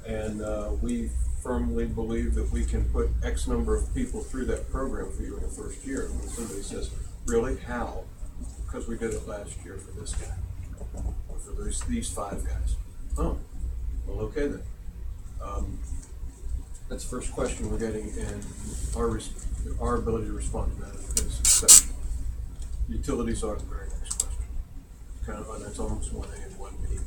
And we firmly believe that we can put X number of people through that program for you in the first year. And when somebody says, really, how? Because we did it last year for this guy, or for these 5 guys. Oh, well, okay then. That's the first question we're getting, and our ability to respond to that is exceptional. Utilities are the very next question. And it's almost 1A and 1B.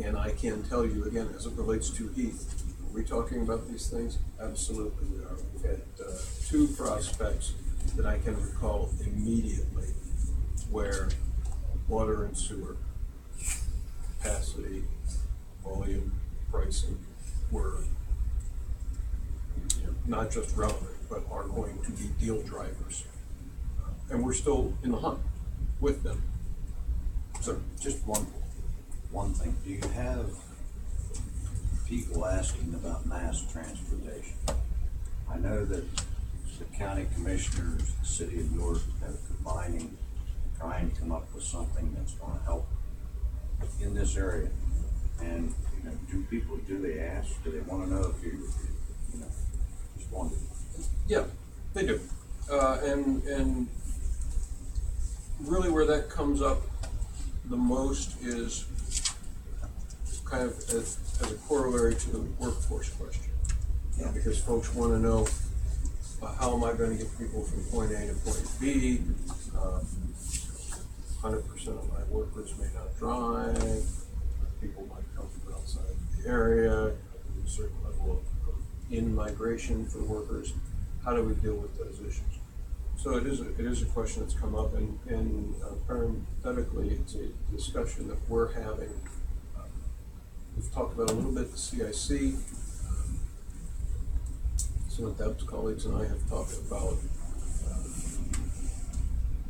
And I can tell you again, as it relates to Heath, are we talking about these things? Absolutely we are. We've had 2 prospects that I can recall immediately where water and sewer capacity, volume, pricing were not just relevant, but are going to be deal drivers. And we're still in the hunt with them. So Just one thing, do you have people asking about mass transportation? I know that the county commissioners, the city of Newark, have combining, trying to come up with something that's gonna help in this area. And, do they ask, do they wanna know if you just wonder? yeah, they do. And really where that comes up the most is kind of as a corollary to the workforce question. Because folks want to know, how am I going to get people from point A to point B? 100% of my workers may not drive. People might come from outside the area. A certain level of in-migration for workers. How do we deal with those issues? So it is a question that's come up, and parenthetically, it's a discussion that we're having. We've talked about a little bit the CIC. Some of Deb's colleagues and I have talked about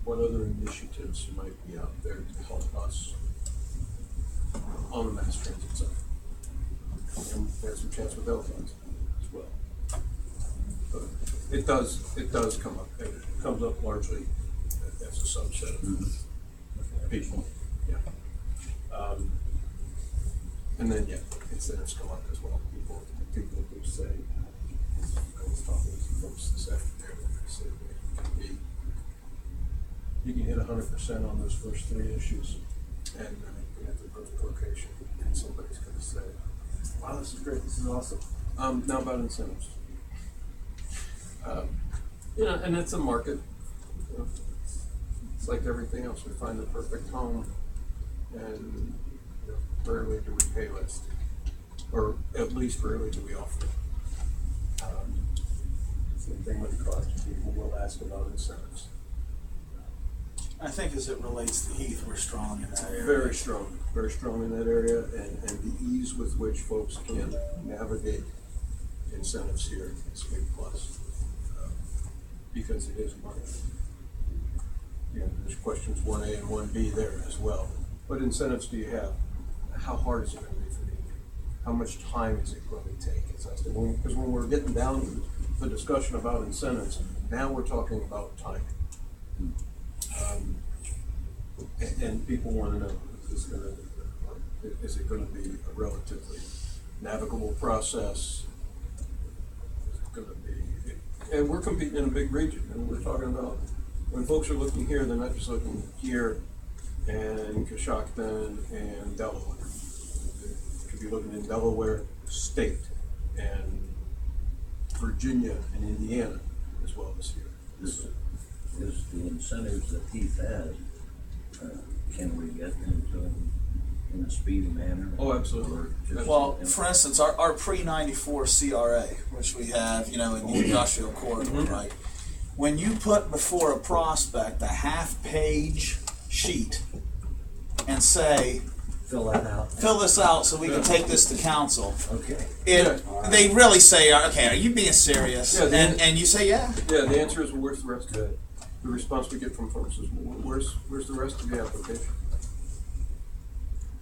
what other initiatives might be out there to help us on the mass transit side. And we had some chats with Delphine as well. But it does come up. It comes up largely as a subset of people. Yeah. And then it's come up as well. People who say, I was talking to some folks this afternoon, and they said you can hit 100% on those first 3 issues, and then you have the perfect location, and somebody's going to say, wow, this is great, this is awesome. Now about incentives. And it's a market. It's like everything else. We find the perfect home, and rarely do we pay less or at least rarely do we offer. Same thing with the cost, people will ask about incentives. I think as it relates to Heath, we're strong in that area. Very strong in that area, and the ease with which folks can navigate incentives here is a big plus, because it is money. You know, there's questions 1A and 1B there as well. What incentives do you have? How hard is it going to be for you? How much time is it going to take? Because when we're getting down to the discussion about incentives, now we're talking about time. And people want to know, is it going to be a relatively navigable process? Is it going to be, and we're competing in a big region, and we're talking about, when folks are looking here, they're not just looking here and Coshocton and Delaware. They could be looking in Delaware State and Virginia and Indiana as well as here. Is the incentives that Heath has, can we get them to him in a speedy manner? Oh, absolutely. Or just- Well, for instance, our pre-94 CRA, which we have, in the industrial corridor, right? When you put before a prospect a half-page sheet and say, Fill that out. fill this out so we can take this to council, Okay. they really say, okay, are you being serious? Yeah, and you say, yeah. Yeah, the answer is, well, where's the rest of it? The response we get from folks is, well, where's the rest of the application?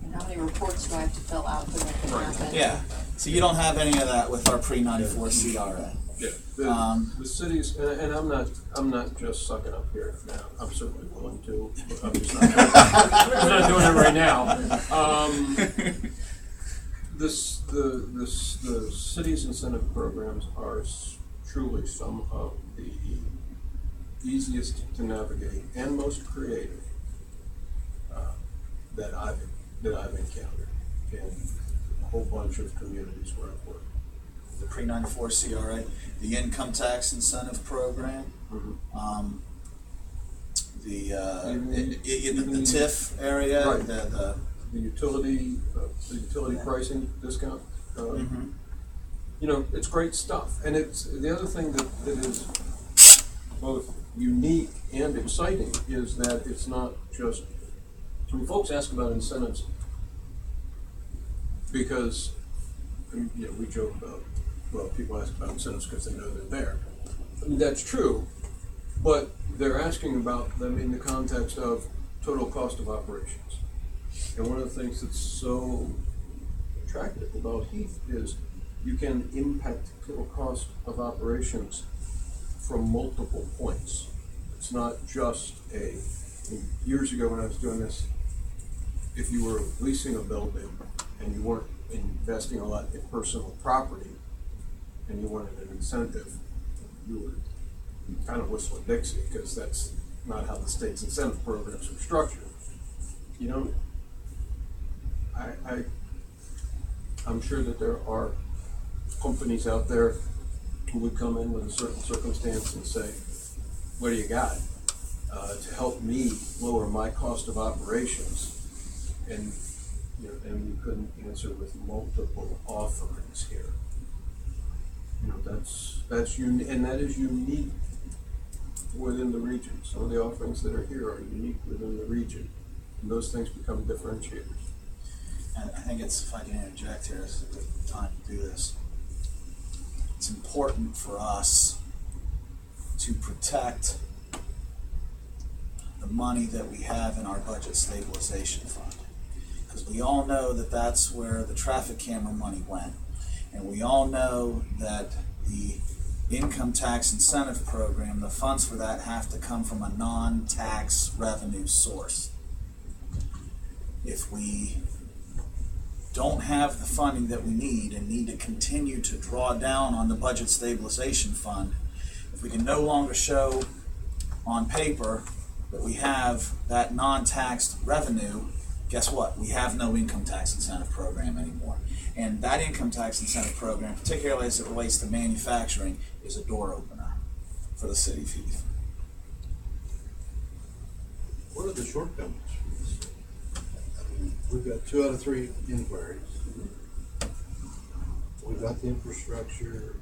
And how many reports do I have to fill out to make it happen? Yeah. So you don't have any of that with our pre-94 CRA. Yeah. The cities, and I'm not just sucking up here now. I'm certainly willing to. But I'm just not. I'm not doing it right now. The city's incentive programs are truly some of the easiest to navigate and most creative that I've encountered in a whole bunch of communities where I've worked. The pre-94 CRA, the income tax incentive program, Mm-hmm. the TIF area, Right. the The utility pricing discount. It's great stuff. And it's the other thing that is both unique and exciting is that it's not just, when folks ask about incentives, because we joke about, well, people ask about incentives because they know they're there. I mean, that's true, but they're asking about them in the context of total cost of operations. And one of the things that's so attractive about Heath is you can impact total cost of operations from multiple points. It's not just years ago when I was doing this, if you were leasing a building and you weren't investing a lot in personal property and you wanted an incentive, you were kind of whistling Dixie, because that's not how the state's incentive programs are structured. I'm sure that there are companies out there who would come in with a certain circumstance and say, what do you got to help me lower my cost of operations? And we couldn't answer with multiple offerings here. That's unique, and that is unique within the region. Some of the offerings that are here are unique within the region, and those things become differentiators. And I think if I can interject here, this is a good time to do this. It's important for us to protect the money that we have in our budget stabilization fund. Because we all know that that's where the traffic camera money went. And we all know that the income tax incentive program, the funds for that have to come from a non-tax revenue source. If we don't have the funding that we need and need to continue to draw down on the budget stabilization fund, if we can no longer show on paper that we have that non-taxed revenue, guess what? We have no income tax incentive program anymore. And that income tax incentive program, particularly as it relates to manufacturing, is a door opener for the city of Heath. What are the shortcomings? We've got 2 out of 3 inquiries. We got the infrastructure.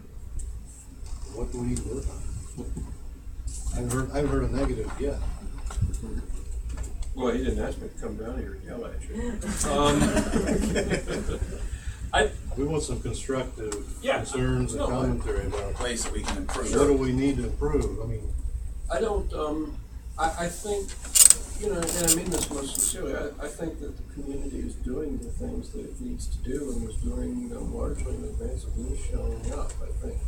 What do we need to work on? I haven't heard a negative yet. Well, he didn't ask me to come down here and yell at you. We want some constructive Yeah. concerns and No, commentary about Ways that we can improve. what do we need to improve. I mean, I don't, I think, you know, and I mean this most sincerely, I think that the community is doing the things that it needs to do and was doing them largely in advance of me showing up. I think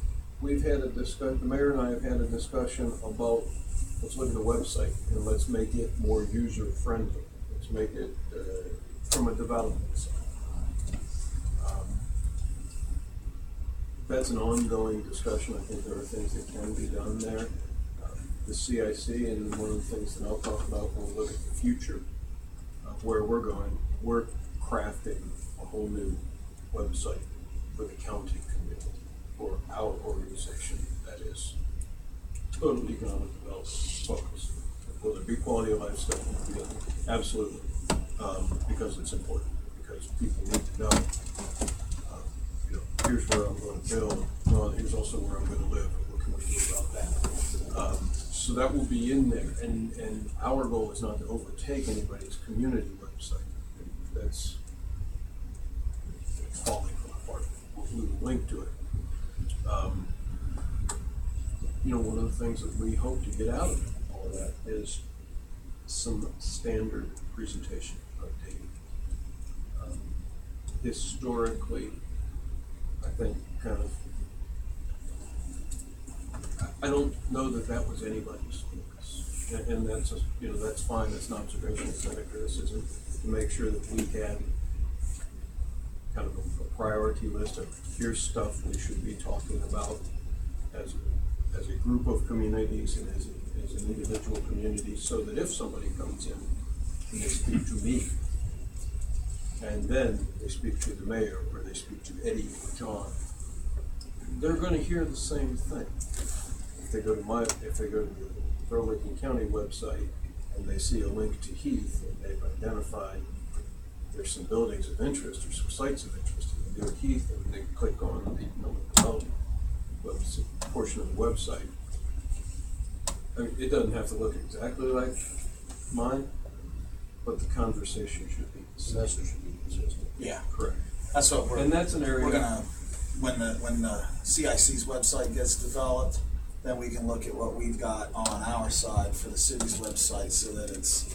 we've had a discussion, the mayor and I have had a discussion about, let's look at the website and let's make it more user friendly. Let's make it, from a development side. That's an ongoing discussion. I think there are things that can be done there. The CIC, and one of the things that I'll talk about when we look at the future of where we're going, we're crafting a whole new website for the county community, for our organization that is totally economic development focused. Will there be quality of life stuff? Yeah, absolutely, because it's important, because people need to know, you know, here's where I'm going to build, well, here's also where I'm going to live, and what can we do about that? So that will be in there, and our goal is not to overtake anybody's community website. That's falling apart. We will link to it. You know, one of the things that we hope to get out of all of that is some standard presentation of data. Historically, I think kind of, I don't know that that was anybody's focus, and that's just, you know, that's fine. That's an observation. It's not a criticism. To make sure that we had kind of a priority list of here's stuff we should be talking about as a group of communities and as an individual community, so that if somebody comes in and they speak to me, and then they speak to the mayor or they speak to Eddie or John, they're going to hear the same thing. If they go to the Pearl Lincoln County website and they see a link to Heath and they've identified there's some buildings of interest or some sites of interest, and they go to Heath and they click on the economic development portion of the website. I mean, it doesn't have to look exactly like mine, but the conversation should be consistent. Yeah, Correct. that's what we're. And that's an area. We're gonna, when the CIC's website gets developed, then we can look at what we've got on our side for the city's website, so that it's,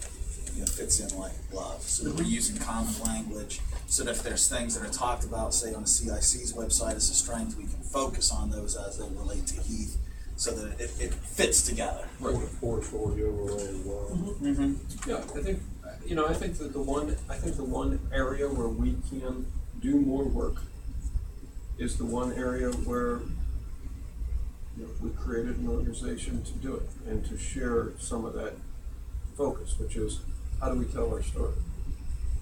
you know, fits in like a glove. So that we're using common language, so that if there's things that are talked about, say on the CIC's website as a strength, we can focus on those as they relate to Heath, so that it fits together. Right. Portfolio overlay as well. Mm-hmm. Yeah, I think, you know, I think the one area where we can do more work is the one area where, you know, we created an organization to do it and to share some of that focus, which is how do we tell our story?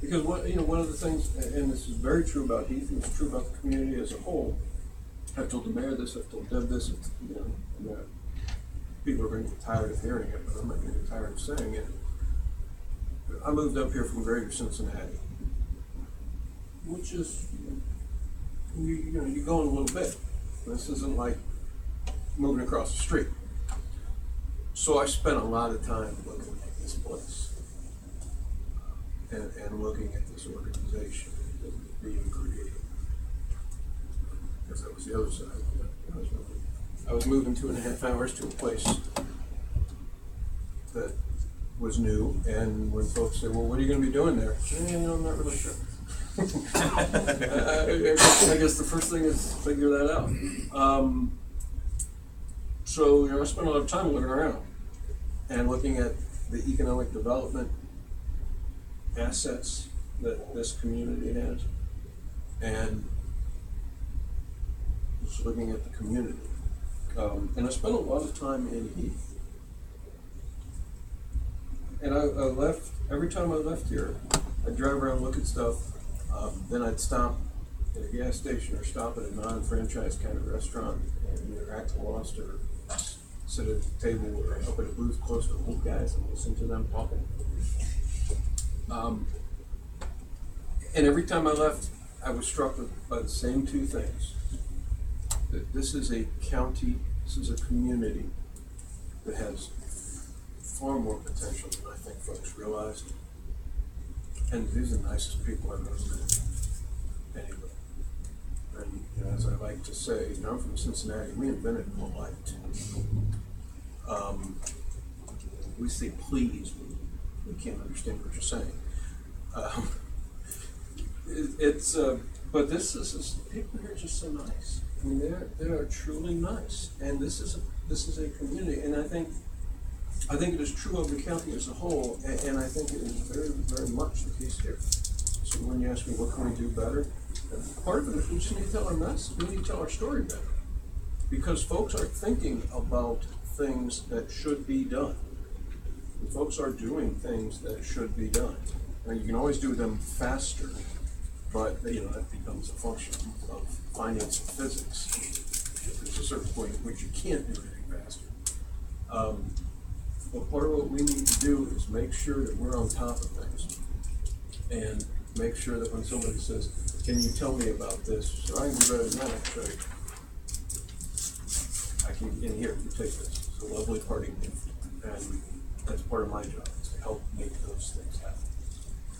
Because one of the things, and this is very true about Heath, and it's true about the community as a whole. I've told the mayor this, I've told Deb this, you know, and people are going to get tired of hearing it, but I'm not going to get tired of saying it. I moved up here from Greater Cincinnati, which is, you know, you go in a little bit. This isn't like moving across the street. So I spent a lot of time looking at this place and looking at this organization and being creative. Because that was the other side. I was moving 2.5 hours to a place that was new, and when folks say, well, what are you going to be doing there? You know, I'm not really sure. I guess the first thing is figure that out. So, you know, I spent a lot of time looking around and looking at the economic development assets that this community has, and just looking at the community. And I spent a lot of time in Heath. And I left, every time I left here, I'd drive around, look at stuff, then I'd stop at a gas station or stop at a non-franchise kind of restaurant and either act lost or sit at a table or up at a booth close to old guys and listen to them talking. And every time I left, I was struck by the same two things. That this is a county, this is a community that has far more potential than I think folks realized. And these are the nicest people I've ever met. Anyway. And you know, as I like to say, you know, I'm from Cincinnati, we invented polite. We say please, we can't understand what you're saying. But this is people here are just so nice. I mean, they are truly nice, and this is a community, and I think it is true of the county as a whole, and I think it is very, very much the case here. So when you ask me what can we do better, part of it is we just need to tell our message. We need to tell our story better, because folks are thinking about things that should be done. And folks are doing things that should be done. Now, you can always do them faster, but you know that becomes a function of finance and physics. There's a certain point at which you can't do anything faster. But part of what we need to do is make sure that we're on top of things, and make sure that when somebody says, "Can you tell me about this?" So I can do better than that. I can show you. I can, in here, you take this. It's a lovely parting gift, and that's part of my job, is to help make those things happen.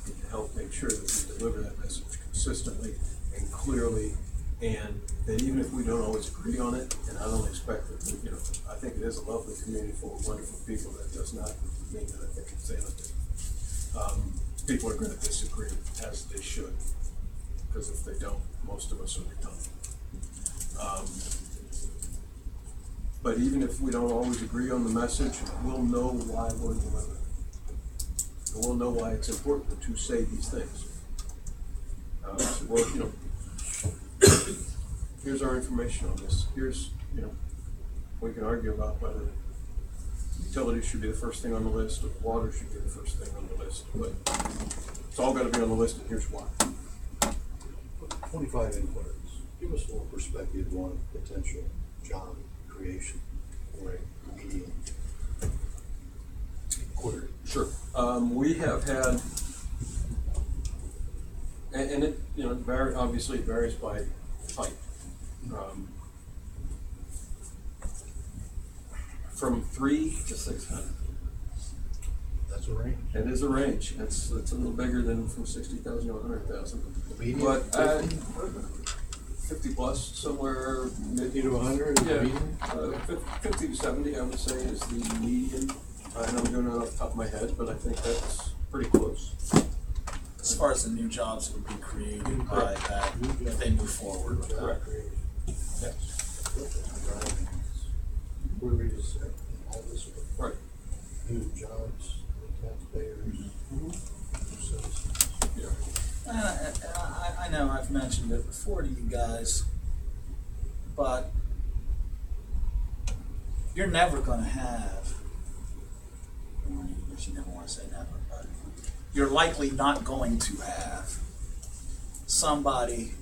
And to help make sure that we deliver that message consistently and clearly, and that even if we don't always agree on it, and I don't expect that, you know, I think it is a lovely community full of wonderful people. That does not mean that I think it's anything. People are going to disagree, as they should, because if they don't, most of us are redundant. But even if we don't always agree on the message, we'll know why we're delivering. And we'll know why it's important to say these things. So, well, you know, here's our information on this. Here's, you know, we can argue about whether utilities should be the first thing on the list or water should be the first thing on the list, but it's all got to be on the list, and here's why. 25 inquiries. Give us a little perspective on potential job creation for a median query. Sure. We have had, and it, you know, obviously it varies by type. From 3 to 600. That's a range. It is a range. It's a little bigger than from 60,000 to 100,000. The median? But 50 plus, somewhere 50 to 100 is the yeah, median? 50 to 70, I would say, is the median. And I'm doing it off the top of my head, but I think that's pretty close. As far as the new jobs would be created by that, if they move forward with that. Correct. Yes. Queries, all this work. Right. New jobs, taxpayers, citizens. Yeah. And I know I've mentioned it before to you guys, but you're never going to have, you never want to say never, but you're likely not going to have somebody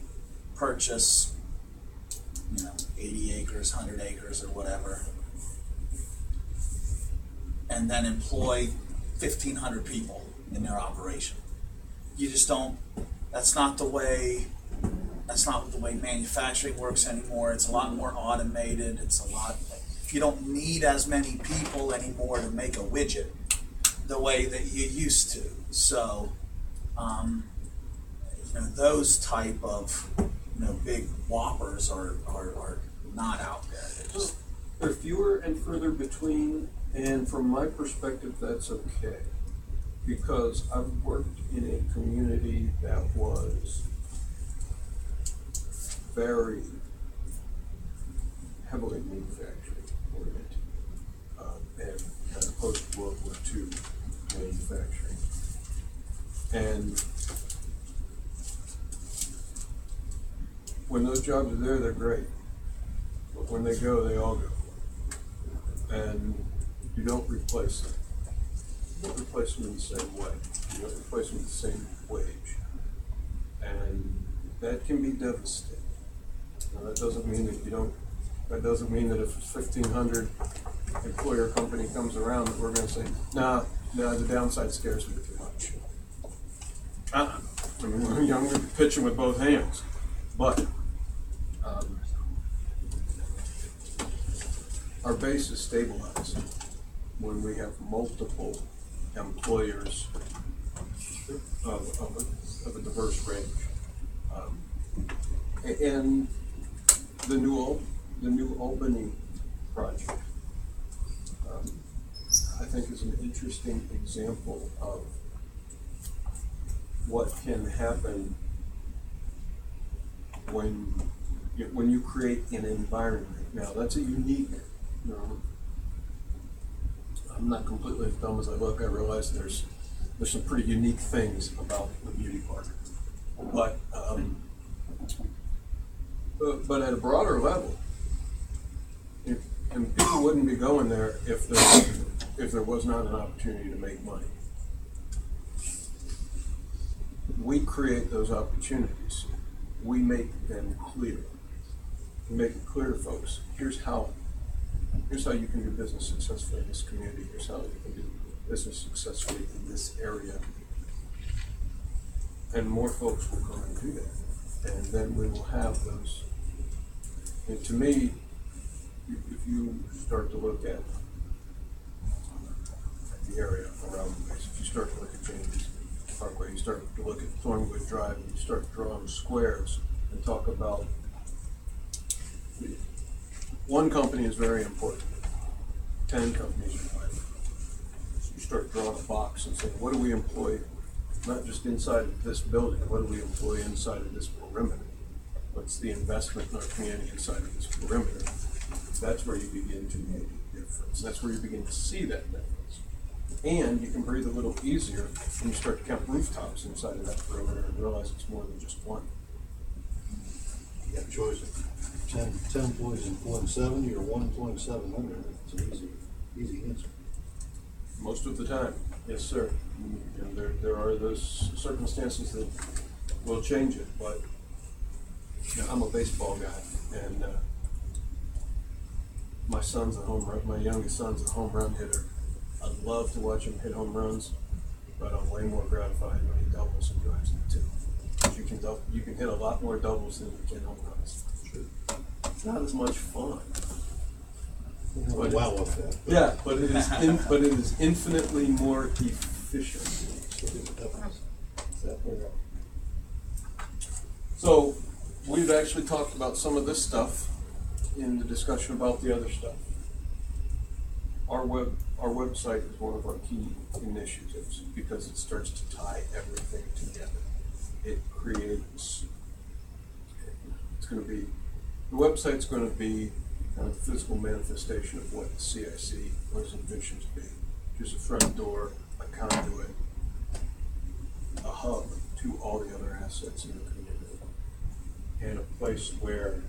purchase, 80 acres, 100 acres, or whatever, and then employ 1,500 people in their operation. You just don't, that's not the way manufacturing works anymore. It's a lot more automated. You don't need as many people anymore to make a widget the way that you used to. So, those type of, big whoppers are not out there. They're fewer and further between, and from my perspective, that's okay. Because I've worked in a community that was very heavily manufacturing oriented, and kind of post-World War II manufacturing. And when those jobs are there, they're great. But when they go, they all go. And you don't replace them. You don't replace them in the same way. You don't replace them with the same wage. And that can be devastating. Now, that doesn't mean that if 1,500 employer company comes around that we're going to say, nah, the downside scares me too much. I mean, when we're young, we're pitching with both hands. But our base is stabilized when we have multiple employers of a diverse range. And the new Albany project, I think, is an interesting example of what can happen when you create an environment. Now, that's a unique, I'm not completely as dumb as I look. I realize there's some pretty unique things about the beauty park, but at a broader level, and people wouldn't be going there if there was not an opportunity to make money. We create those opportunities. We make them clear. We make it clear to folks. Here's how you can do business successfully in this community. Here's how you can do business successfully in this area. And more folks will come and do that. And then we will have those. And to me, if you start to look at the area around the base, if you start to look at James Parkway, you start to look at Thornwood Drive, and you start drawing squares and talk about one company is very important. 10 companies are vital. So you start drawing a box and saying, what do we employ, not just inside of this building, what do we employ inside of this perimeter? What's the investment in our community inside of this perimeter? That's where you begin to make a difference. That's where you begin to see that difference. And you can breathe a little easier when you start to count rooftops inside of that perimeter and realize it's more than just one. You got a choice of 10 employees employing 70 or one employing 700. It's an easy answer. Most of the time, yes, sir. And there are those circumstances that will change it, but I'm a baseball guy, and my youngest son's a home run hitter. I love to watch him hit home runs, but I'm way more gratified when he doubles and drives them too. You can hit a lot more doubles than you can home runs. It's not as much fun. Wow, up that. Yeah, but it is infinitely more efficient. So we've actually talked about some of this stuff in the discussion about the other stuff. Our website is one of our key initiatives because it starts to tie everything together. The website's going to be kind of the physical manifestation of what the CIC was envisioned to be. Just a front door, a conduit, a hub to all the other assets in the community, and a place where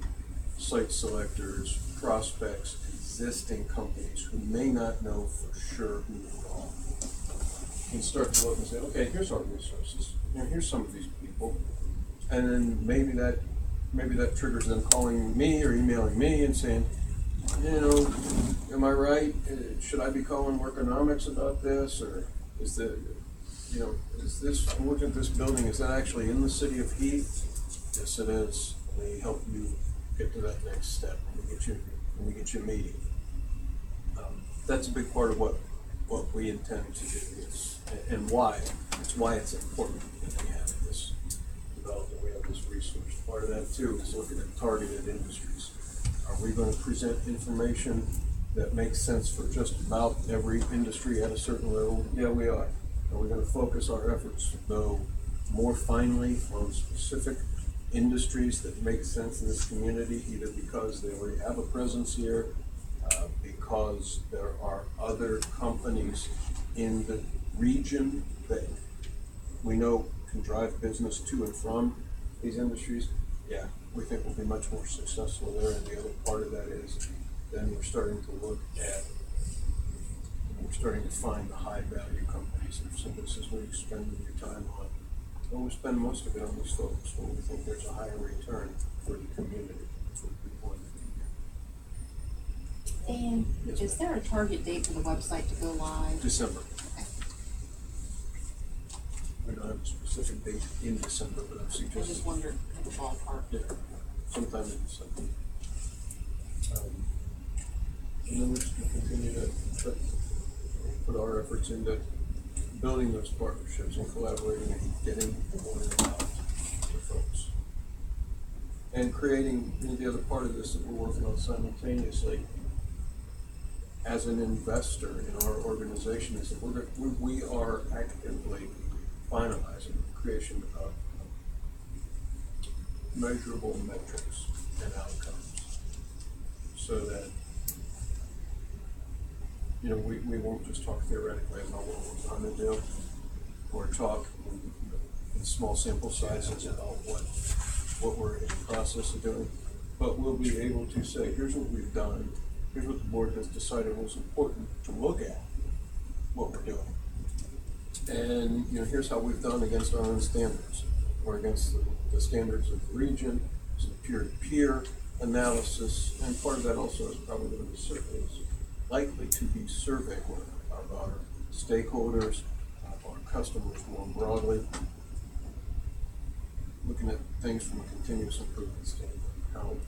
site selectors, prospects, existing companies who may not know for sure who you are can start to look and say, okay, here's our resources. Here's some of these people. And then maybe that triggers them calling me or emailing me and saying, am I right? Should I be calling Workonomics about this? Or is this, I'm looking at this building, is that actually in the city of Heath? Yes, it is. We help you get to that next step when we get you a meeting. That's a big part of what we intend to do and why. It's why it's important that we have this development, we have this resource. Part of that too is looking at targeted industries. Are we going to present information that makes sense for just about every industry at a certain level? Yeah, we are. Are we going to focus our efforts, though, more finely on specific industries that make sense in this community, either because they already have a presence here, because there are other companies in the region that we know can drive business to and from these industries? Yeah, we think we'll be much more successful there. And the other part of that is then we're starting to find the high value companies. If somebody says, what are you spending your time on? Well, we spend most of it on these folks when we think there's a higher return for the community, for the people in the And is there a target date for the website to go live? December. We don't have a specific date in December, but I'm I suggesting. just wondered the ballpark. Yeah, sometime in December. And then we're just gonna continue to try to put our efforts into building those partnerships and collaborating and getting the word out to folks. And creating, the other part of this that we're working on simultaneously as an investor in our organization is that we are actively finalizing the creation of measurable metrics and outcomes so that we won't just talk theoretically about what we're going to do or talk in small sample sizes about what we're in the process of doing, but we'll be able to say, here's what we've done, here's what the board has decided was important to look at what we're doing. And here's how we've done against our own standards or against the standards of the region, some peer-to-peer analysis, and part of that also is probably going to be likely to be survey work of our stakeholders, of our customers more broadly, looking at things from a continuous improvement standpoint.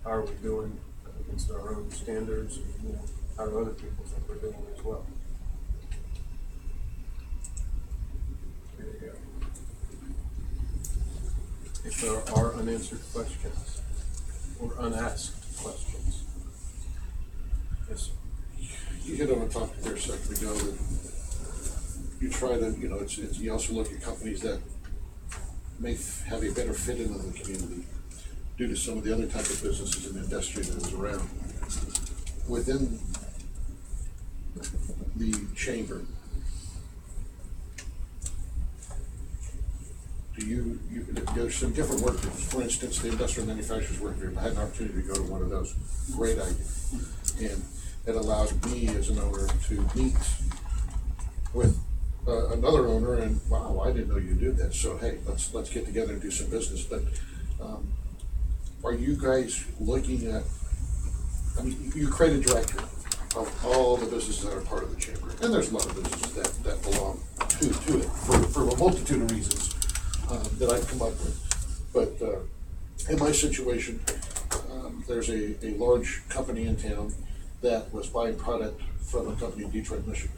How are we doing against our own standards, and how do other people think we're doing as well? There you go. If there are unanswered questions or unasked questions. Yes, sir. You hit on a topic there a second ago that you try to, you also look at companies that may have a better fit into the community due to some of the other type of businesses and industry that is around. Within the chamber, there's some different work groups. For instance, the industrial manufacturers work group, I had an opportunity to go to one of those. Great idea. And it allowed me as an owner to meet with another owner, and wow, I didn't know you did that. So hey, let's get together and do some business. But are you guys looking at? I mean, you create a directory of all the businesses that are part of the chamber, and there's a lot of businesses that belong to it for a multitude of reasons that I've come up with. But in my situation, there's a large company in town that was buying product from a company in Detroit, Michigan.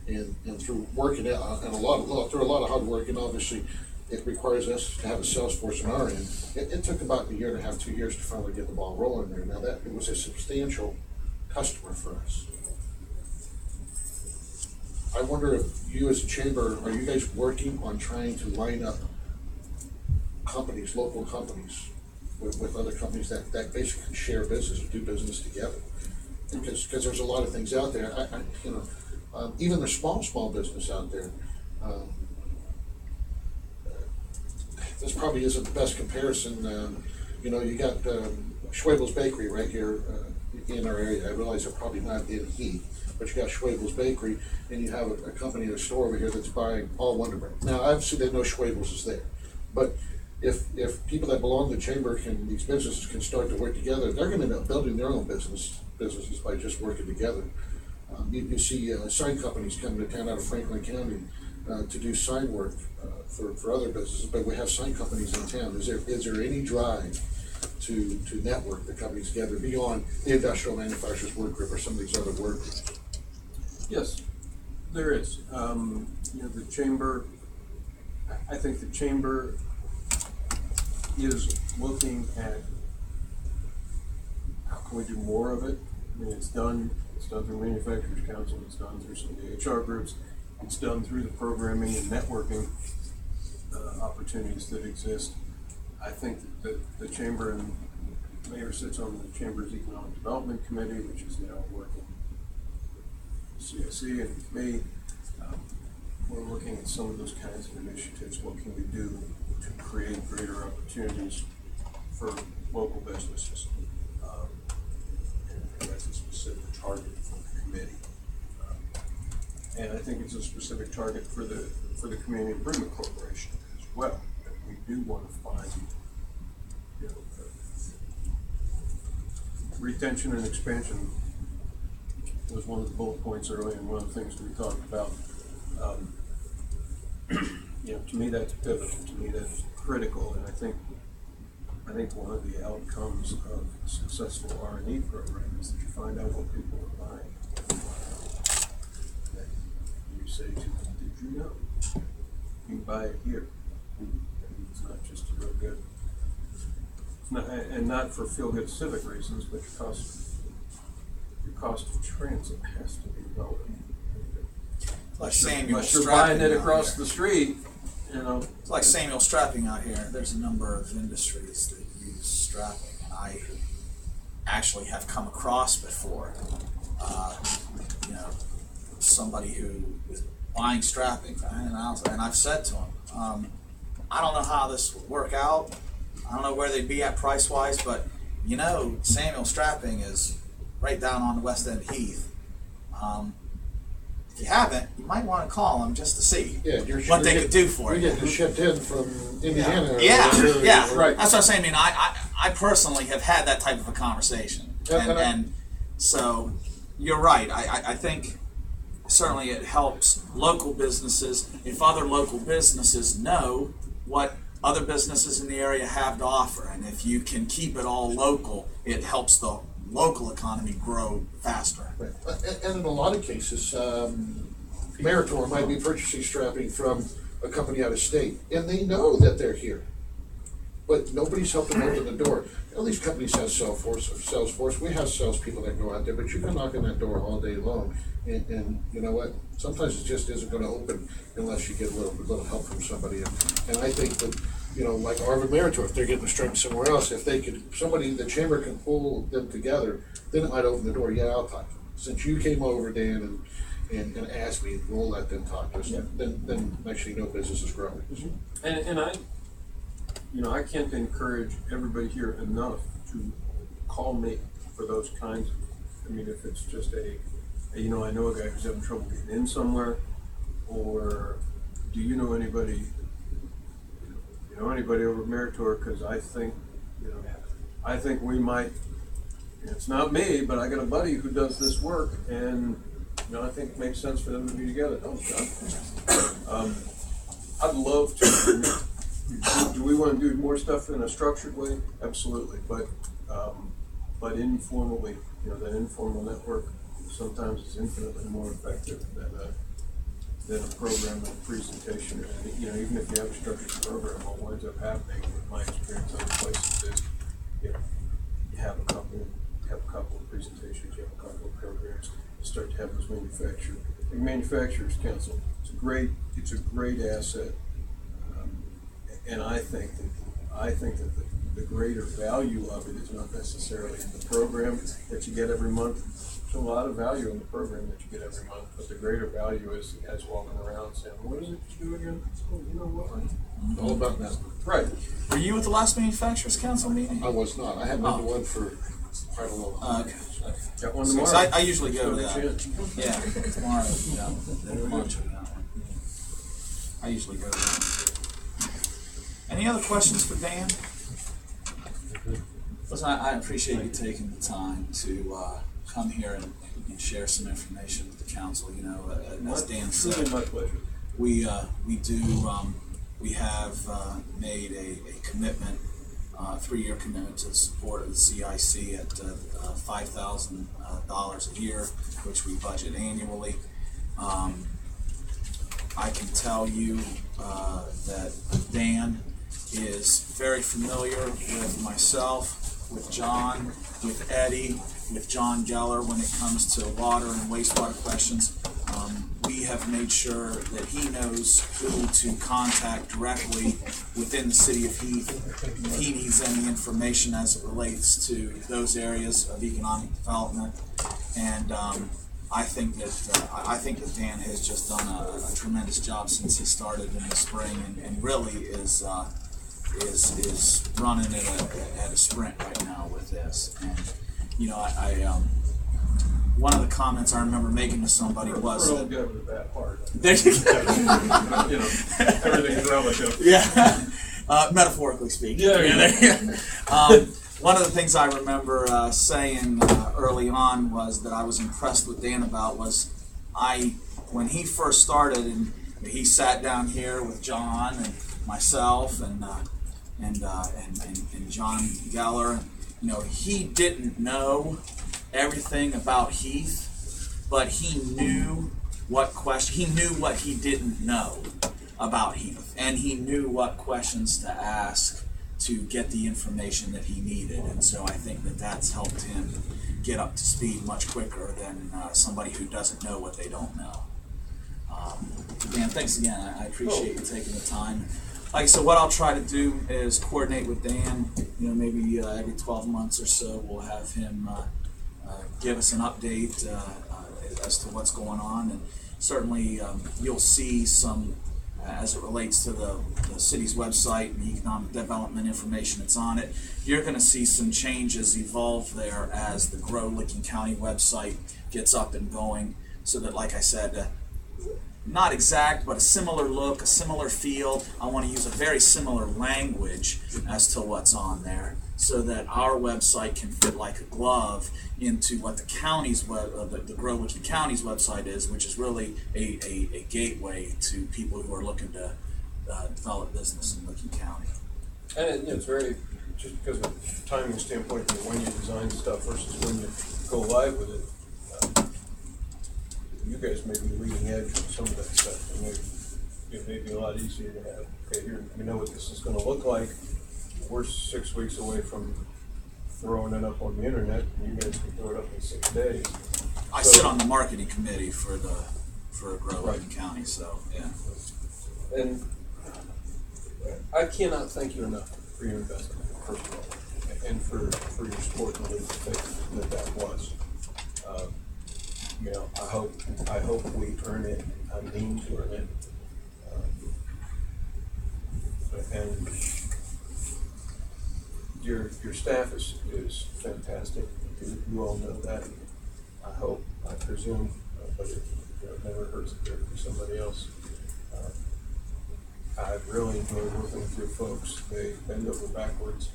And through working out, and through a lot of hard work, and obviously it requires us to have a sales force on our end. It took about 1.5 years, 2 years to finally get the ball rolling there. Now it was a substantial customer for us. I wonder if you as a chamber, are you guys working on trying to line up companies, local companies, with other companies that basically share business or do business together? Because there's a lot of things out there. Even the small business out there. This probably isn't the best comparison. You got Schwabel's Bakery right here in our area. I realize they're probably not in Heath, but you got Schwabel's Bakery, and you have a company, a store over here that's buying all Wonder Bread. Now, obviously, they know Schwabel's is there, but if people that belong to the chamber these businesses can start to work together, they're going to end up building their own businesses by just working together. You see sign companies coming to town out of Franklin County to do sign work for other businesses, but we have sign companies in town. Is there any drive to network the companies together beyond the industrial manufacturers work group or some of these other work groups? Yes, there is. The chamber, I think the chamber is looking at how can we do more of it. I mean, it's done through Manufacturers Council, it's done through some of the HR groups, it's done through the programming and networking opportunities that exist. I think that the chamber, and the mayor sits on the chamber's economic development committee, which is now working with CSE and with me. We're looking at some of those kinds of initiatives. What can we do to create greater opportunities for local businesses? And that's a specific target for the committee. And I think it's a specific target for the Community Improvement Corporation as well. That we do want to find, retention and expansion was one of the bullet points earlier, and one of the things we talked about. you know, to me that's pivotal, to me that's critical, and I think one of the outcomes of a successful R&E program is that you find out what people are buying. That you say to them, did you know? You can buy it here. And it's not just a real good, it's not, and not for feel-good civic reasons, but your cost of transit has to be lower. Like Samuel Unless you're strapping buying it out across here. the street, you know. It's like Samuel strapping out here. There's a number of industries that use strapping, and I actually have come across before, you know, somebody who is buying strapping, and I've said to him, I don't know how this would work out. I don't know where they'd be at price-wise, but you know, Samuel strapping is right down on the West End Heath. If you haven't, you might want to call them just to see what they could do for you. You're getting shipped in from Indiana. Yeah, Right. That's what I'm saying. I mean, I personally have had that type of a conversation, and so you're right. I think certainly it helps local businesses if other local businesses know what other businesses in the area have to offer, and if you can keep it all local, it helps the local economy grow faster. Right. And in a lot of cases, Meritor might be purchasing strapping from a company out of state, and they know that they're here, but nobody's helping open the door. All these companies have Salesforce. We have salespeople that go out there, but you can knock on that door all day long, and you know what? Sometimes it just isn't going to open unless you get a little help from somebody. And I think that, you know, like Arvin Meritor, if they're getting the strength somewhere else, if they could, the chamber can pull them together, then it might open the door. Yeah, I'll talk to them. Since you came over, Dan, and asked me, we'll let them talk to us. Yeah. Then actually, no business is growing. And I, you know, I can't encourage everybody here enough to call me for those kinds of, I mean, if it's just you know, I know a guy who's having trouble getting in somewhere, or do you know anybody over at Meritor? Because I think, you know, I think we might, it's not me, but I got a buddy who does this work, and, you know, I think it makes sense for them to be together. Oh, God. I'd love to. Do we want to do more stuff in a structured way? Absolutely, but informally, you know, that informal network sometimes is infinitely more effective than a program and a presentation. And, you know, even if you have a structured program, what winds up happening, in my experience other places, is you have a couple of presentations, you have a couple of programs, you start to have those manufacturers. The Manufacturers Council, it's a great asset, and I think that the greater value of it is not necessarily in the program that you get every month. There's a lot of value in the program that you get every month, but the greater value is the guys walking around saying, what is it you do again? Oh, you know what? All about that. Right. Were you at the last Manufacturers Council meeting? I was not. I haven't been to one for quite a long time. Okay. Got one So tomorrow. I usually go to Good that. chance. Yeah, tomorrow, yeah, lunch or that one. I usually go to that. Any other questions for Dan? Listen, I appreciate you taking the time to come here and share some information with the council. You know, as Dan said, My pleasure. we have made a commitment, 3-year commitment to the support of the CIC at $5,000 a year, which we budget annually. I can tell you that Dan is very familiar with myself, with John, with Eddie, with John Geller when it comes to water and wastewater questions. We have made sure that he knows who to contact directly within the city of Heath if he needs any information as it relates to those areas of economic development. And I think that Dan has just done a tremendous job since he started in the spring, and really is running at a sprint right now with this. And you know, I one of the comments I remember making to somebody was We're all that good with that part. there you go. You know, everything's relative. Yeah, metaphorically speaking. One of the things I remember saying early on was that I was impressed with Dan about was when he first started, and he sat down here with John and myself and John Geller. You know, he didn't know everything about Heath, but he knew what he didn't know about Heath, and he knew what questions to ask to get the information that he needed. And so I think that that's helped him get up to speed much quicker than somebody who doesn't know what they don't know. Dan, thanks again. I appreciate you taking the time. Like I said, what I'll try to do is coordinate with Dan. You know, maybe every 12 months or so, we'll have him give us an update as to what's going on. And certainly, you'll see some, as it relates to the city's website and the economic development information that's on it. You're going to see some changes evolve there as the Grow Licking County website gets up and going, so that, like I said, not exact, but a similar look, a similar feel. I want to use a very similar language as to what's on there, so that our website can fit like a glove into what the county's the Grow Licking County's website is, which is really a gateway to people who are looking to develop business in Licking County. And it's very, just because of timing standpoint, when you design stuff versus when you go live with it, you guys may be leading edge on some of that stuff, and it may be a lot easier to have, okay, here, we know what this is gonna look like. We're 6 weeks away from throwing it up on the internet, and you guys can throw it up in 6 days. I sit on the marketing committee for Grow Licking County, so yeah. And I cannot thank you enough for your investment, first of all, and for your support and the faith that was. You know, I hope we earn it. I mean to earn it. And your staff is fantastic. You all know that. I presume, but it never hurts if there be somebody else. I've really enjoyed working with your folks. They bend over backwards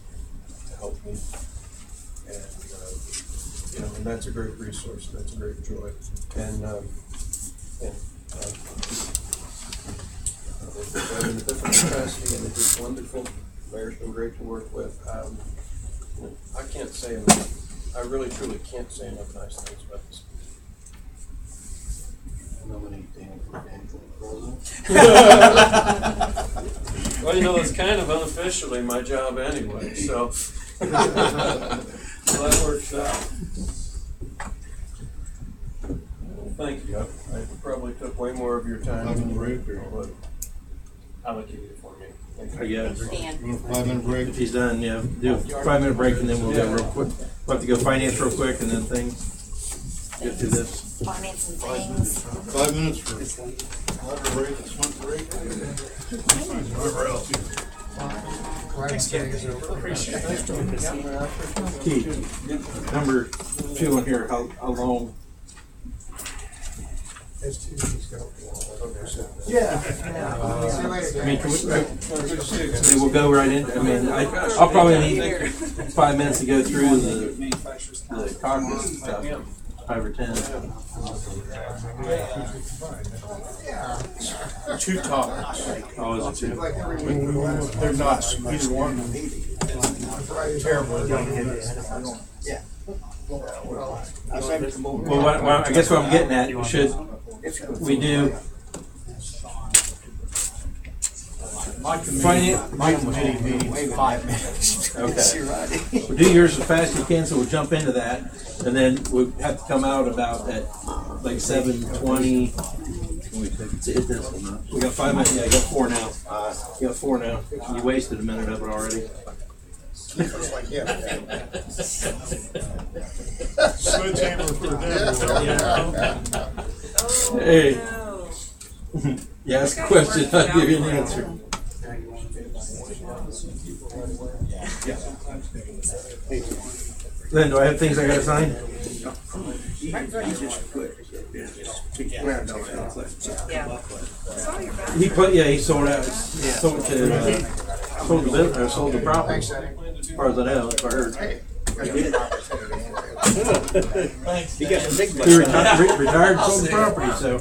to help me, and and that's a great resource. That's a great joy, and we're in a different capacity, and it is wonderful. Mayor's been great to work with. I can't say enough. I really, truly can't say enough nice things about this. Nominate Dan for president. Well, you know, it's kind of unofficially my job anyway, so that works out. Well, thank you. I probably took way more of your time. But I'll give it for me. Thank you. Yeah. Dan. 5 minute break. If he's done, yeah, do a 5 minute break and then we'll go real quick. We'll have to go finance real quick and then things. Get through this. Finance and things. 5 minutes for water break and swim break. Whoever else here. Keith, number 2 on here, how long? Yeah. I mean, we'll go right in. I mean, I'll probably need 5 minutes to go through the Congress stuff, 5 or 10. 2 topics. Oh, is it 2? They're not either one. Terrible. Well, I guess what I'm getting at, should we do My committee meeting 5 minutes. Okay. We'll do yours as fast as you can, so we'll jump into that, and then we'll have to come out about at like 7:20. We got 5 minutes. Yeah, I got 4 now. You got 4 now. You wasted a minute of it already. Sledgehammer for the Hey. You ask a question, I'll give you an answer. Lynn, do I have things I gotta sign? He sold out, sold the property, as far as I know, if I heard. He retired, sold the property, so.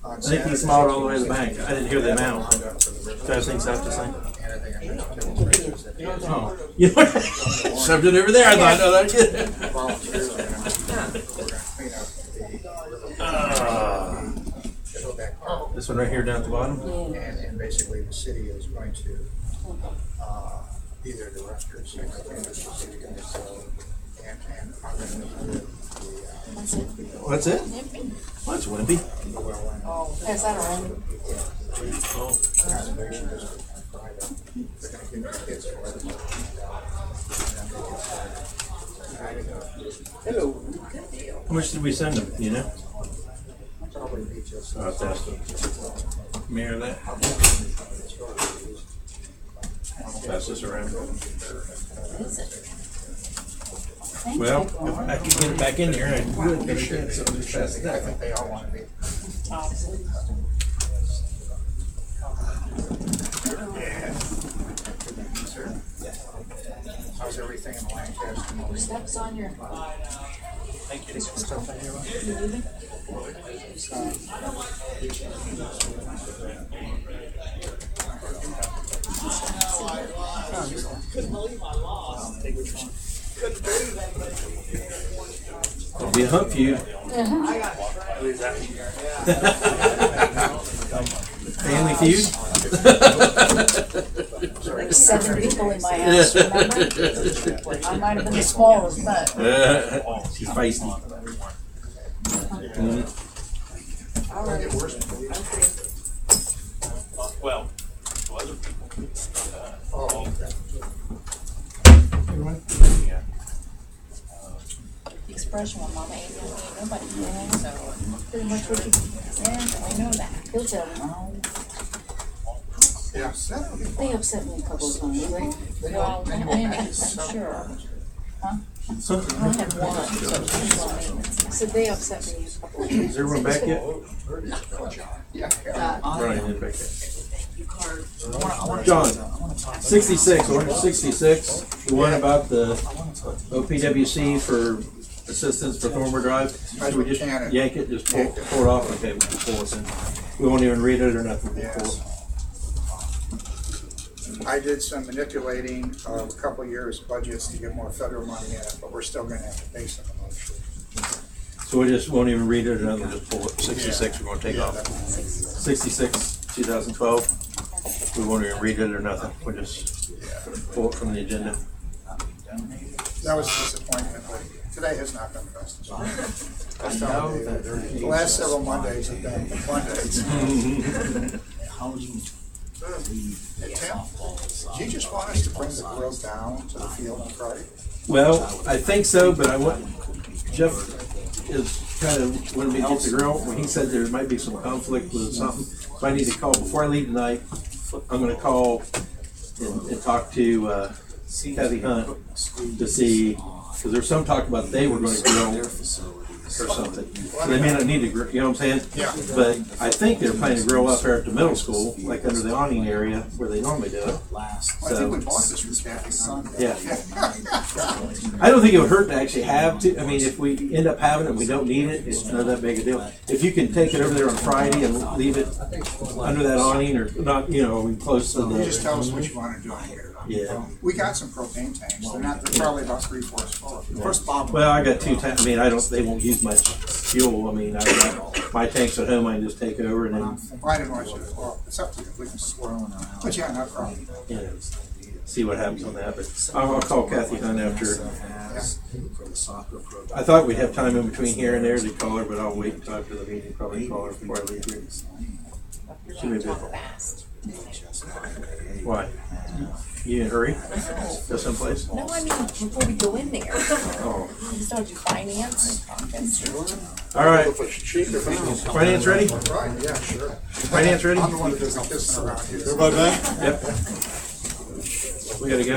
I think he smiled all the way to the bank. I didn't hear the amount. Do I think that's the same? Oh. You shoved it over there. I thought, no, that's good. This one right here down at the bottom? And basically the city is going to, either direct or say, and I'm going to do What's it? Well, it's wimpy. Oh, is that all right? conservation district on Friday. They're going to give the kids for Hello. How much did we send them, you know? Probably be just. Oh, that's the mirror that. Pass this around. Is it? Well, if I could get it back in there, I would. But I can't, so I'll just pass it I that think way. they all want to be. How's everything in Lancaster? Steps on your. Thank you. It'll be a hump feud. Family feud? Like 7 people in my house, remember? I might have been the smallest, but. She's feisty. All right. Well, other people. The expression when Mama ain't gonna be nobody, so pretty much what you, yeah, I know that. He'll tell me. Yeah. They upset me a couple of times, right? Well, I'm sure. Huh? I had one, so she's on maintenance. I said they upset me a couple of times. Is everyone back yet? Uh, Brian is back yet. John, 66, order 66, the one about the OPWC for assistance for Thornburg Drive. Should we just yank it, just pull it off? Okay, we'll pull it in. We won't even read it or nothing. We'll pull it. I did some manipulating of a couple of years' budgets to get more federal money in it, but we're still gonna have to pay some of those. So we just won't even read it or nothing, just pull it. 66, we're gonna take off. 66, 2012. We won't even read it or nothing. We'll just pull it from the agenda. That was a disappointment, but today has not been the best. The last several Mondays have been Mondays. Hey, Tim, do you just want us to bring the grill down to the field on Friday? Well, I think so, but I want, Jeff is kind of, when we get the grill, when he said there might be some conflict with something, so I need to call, before I leave tonight, I'm gonna call and talk to Kathy Hunt to see, because there's some talk about they were gonna grill or something. So they may not need to grill, you know what I'm saying? Yeah. But I think they're planning to grill up there at the middle school, like under the awning area where they normally do it. I think we bought this from Kathy Hunt. Yeah. I don't think it would hurt to actually have to, I mean, if we end up having it, we don't need it, it's not that big a deal. If you can take it over there on Friday and leave it under that awning or not, you know, close to You just the, tell us what you want to do here. yeah. We got some propane tanks. They're probably about 3/4 full. First, Bob. Well, I got 2 tanks, I mean, they won't use much fuel, I mean, I got my tanks at home, I can just take over and then, I didn't want you to, well, it's up to you. We can swirl around. But yeah, no problem. you know, see what happens on that, but I'll call Kathy Hunt after. I thought we'd have time in between here and there to call her, but I'll wait until after the meeting, probably call her before I leave here. She may be, fast. why? You in a hurry? Go someplace? No, I mean, before we go in there, Oh, we start to finance. all right. Finance ready? Right, yeah, sure. Finance ready? I'm the one that does the kissing around here. Everybody back? Yep. We gotta go.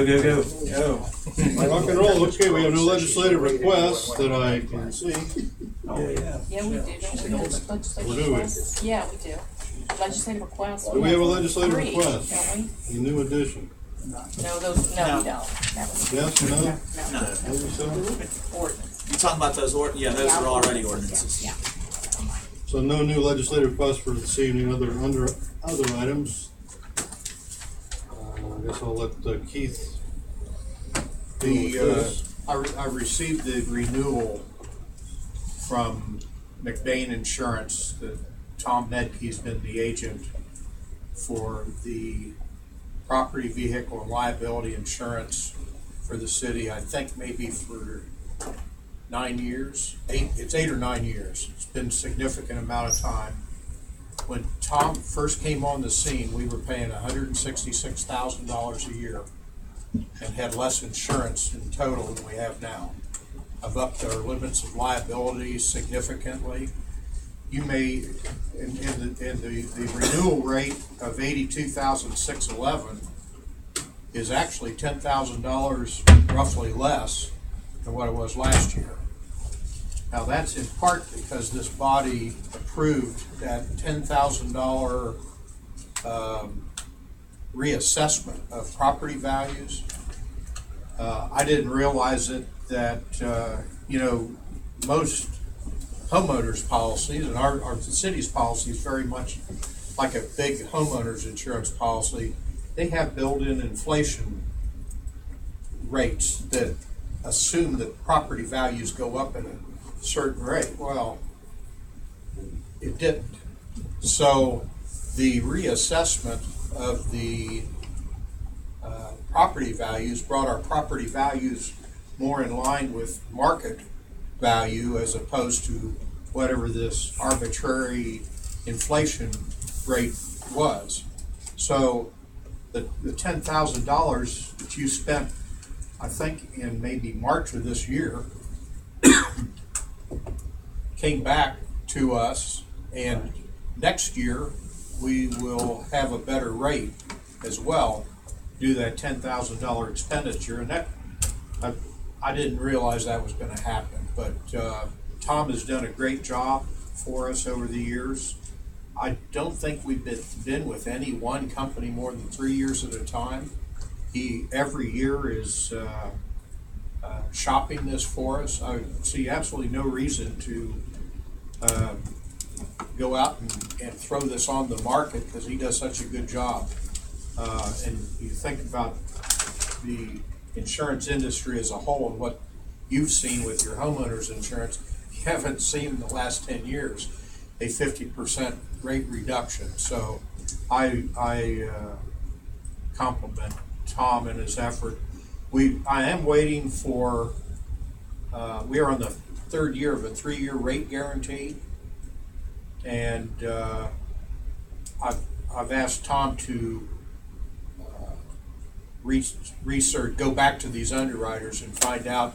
Rock and roll, okay, we have no legislative requests that I can see. Yeah, we do. Don't we? Legislative Or do we? requests? Yeah, we do. Legislative requests. Do we have a legislative Three, request? don't A new addition. we? No, those, no, we don't. That was, Yes or no? no, Maybe so? ordinance. You talking about those those are already ordinances. Yeah. So no new legislative requests for this evening, other items. I guess I'll let Keith. I received the renewal from McBain Insurance, that Tom Nedke's been the agent for the property, vehicle, and liability insurance for the city, I think maybe for 9 years, it's 8 or 9 years. It's been a significant amount of time. When Tom first came on the scene, we were paying $166,000 a year and had less insurance in total than we have now. I've upped our limits of liability significantly. You may, in the renewal rate of $82,611 is actually $10,000 roughly less than what it was last year. Now that's in part because this body approved that $10,000 reassessment of property values. I didn't realize it that most homeowners policies, and our city's policy is very much like a big homeowners insurance policy. They have built-in inflation rates that assume that property values go up at a certain rate. Well, it didn't. So the reassessment of the property values brought our property values more in line with market value as opposed to whatever this arbitrary inflation rate was. So the $10,000 that you spent, I think in maybe March of this year, came back to us, and next year we will have a better rate as well, do that $10,000 expenditure. And that I didn't realize that was going to happen, but Tom has done a great job for us over the years. I don't think we've been with any one company more than 3 years at a time. He every year is shopping this for us. I see absolutely no reason to go out and throw this on the market because he does such a good job. And you think about the insurance industry as a whole and what you've seen with your homeowners insurance, you haven't seen in the last 10 years a 50% rate reduction. So I compliment Tom and his effort. I am waiting for, we are on the third year of a 3-year rate guarantee, and I've asked Tom to research, go back to these underwriters and find out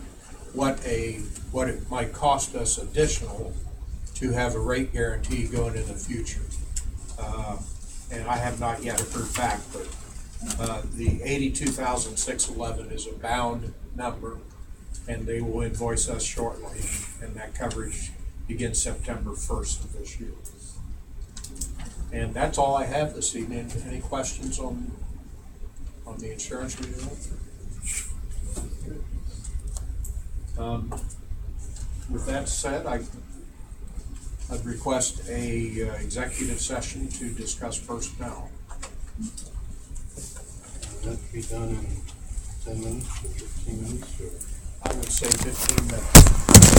what it might cost us additional to have a rate guarantee going in the future. And I have not yet heard back, but the $82,611 is a bound number, and they will invoice us shortly, and that coverage begins September 1st of this year. And that's all I have this evening. Any questions on the insurance renewal? With that said, I'd request a executive session to discuss personnel. That to be done in 10 minutes or 15 minutes? Or? I would say 15 minutes.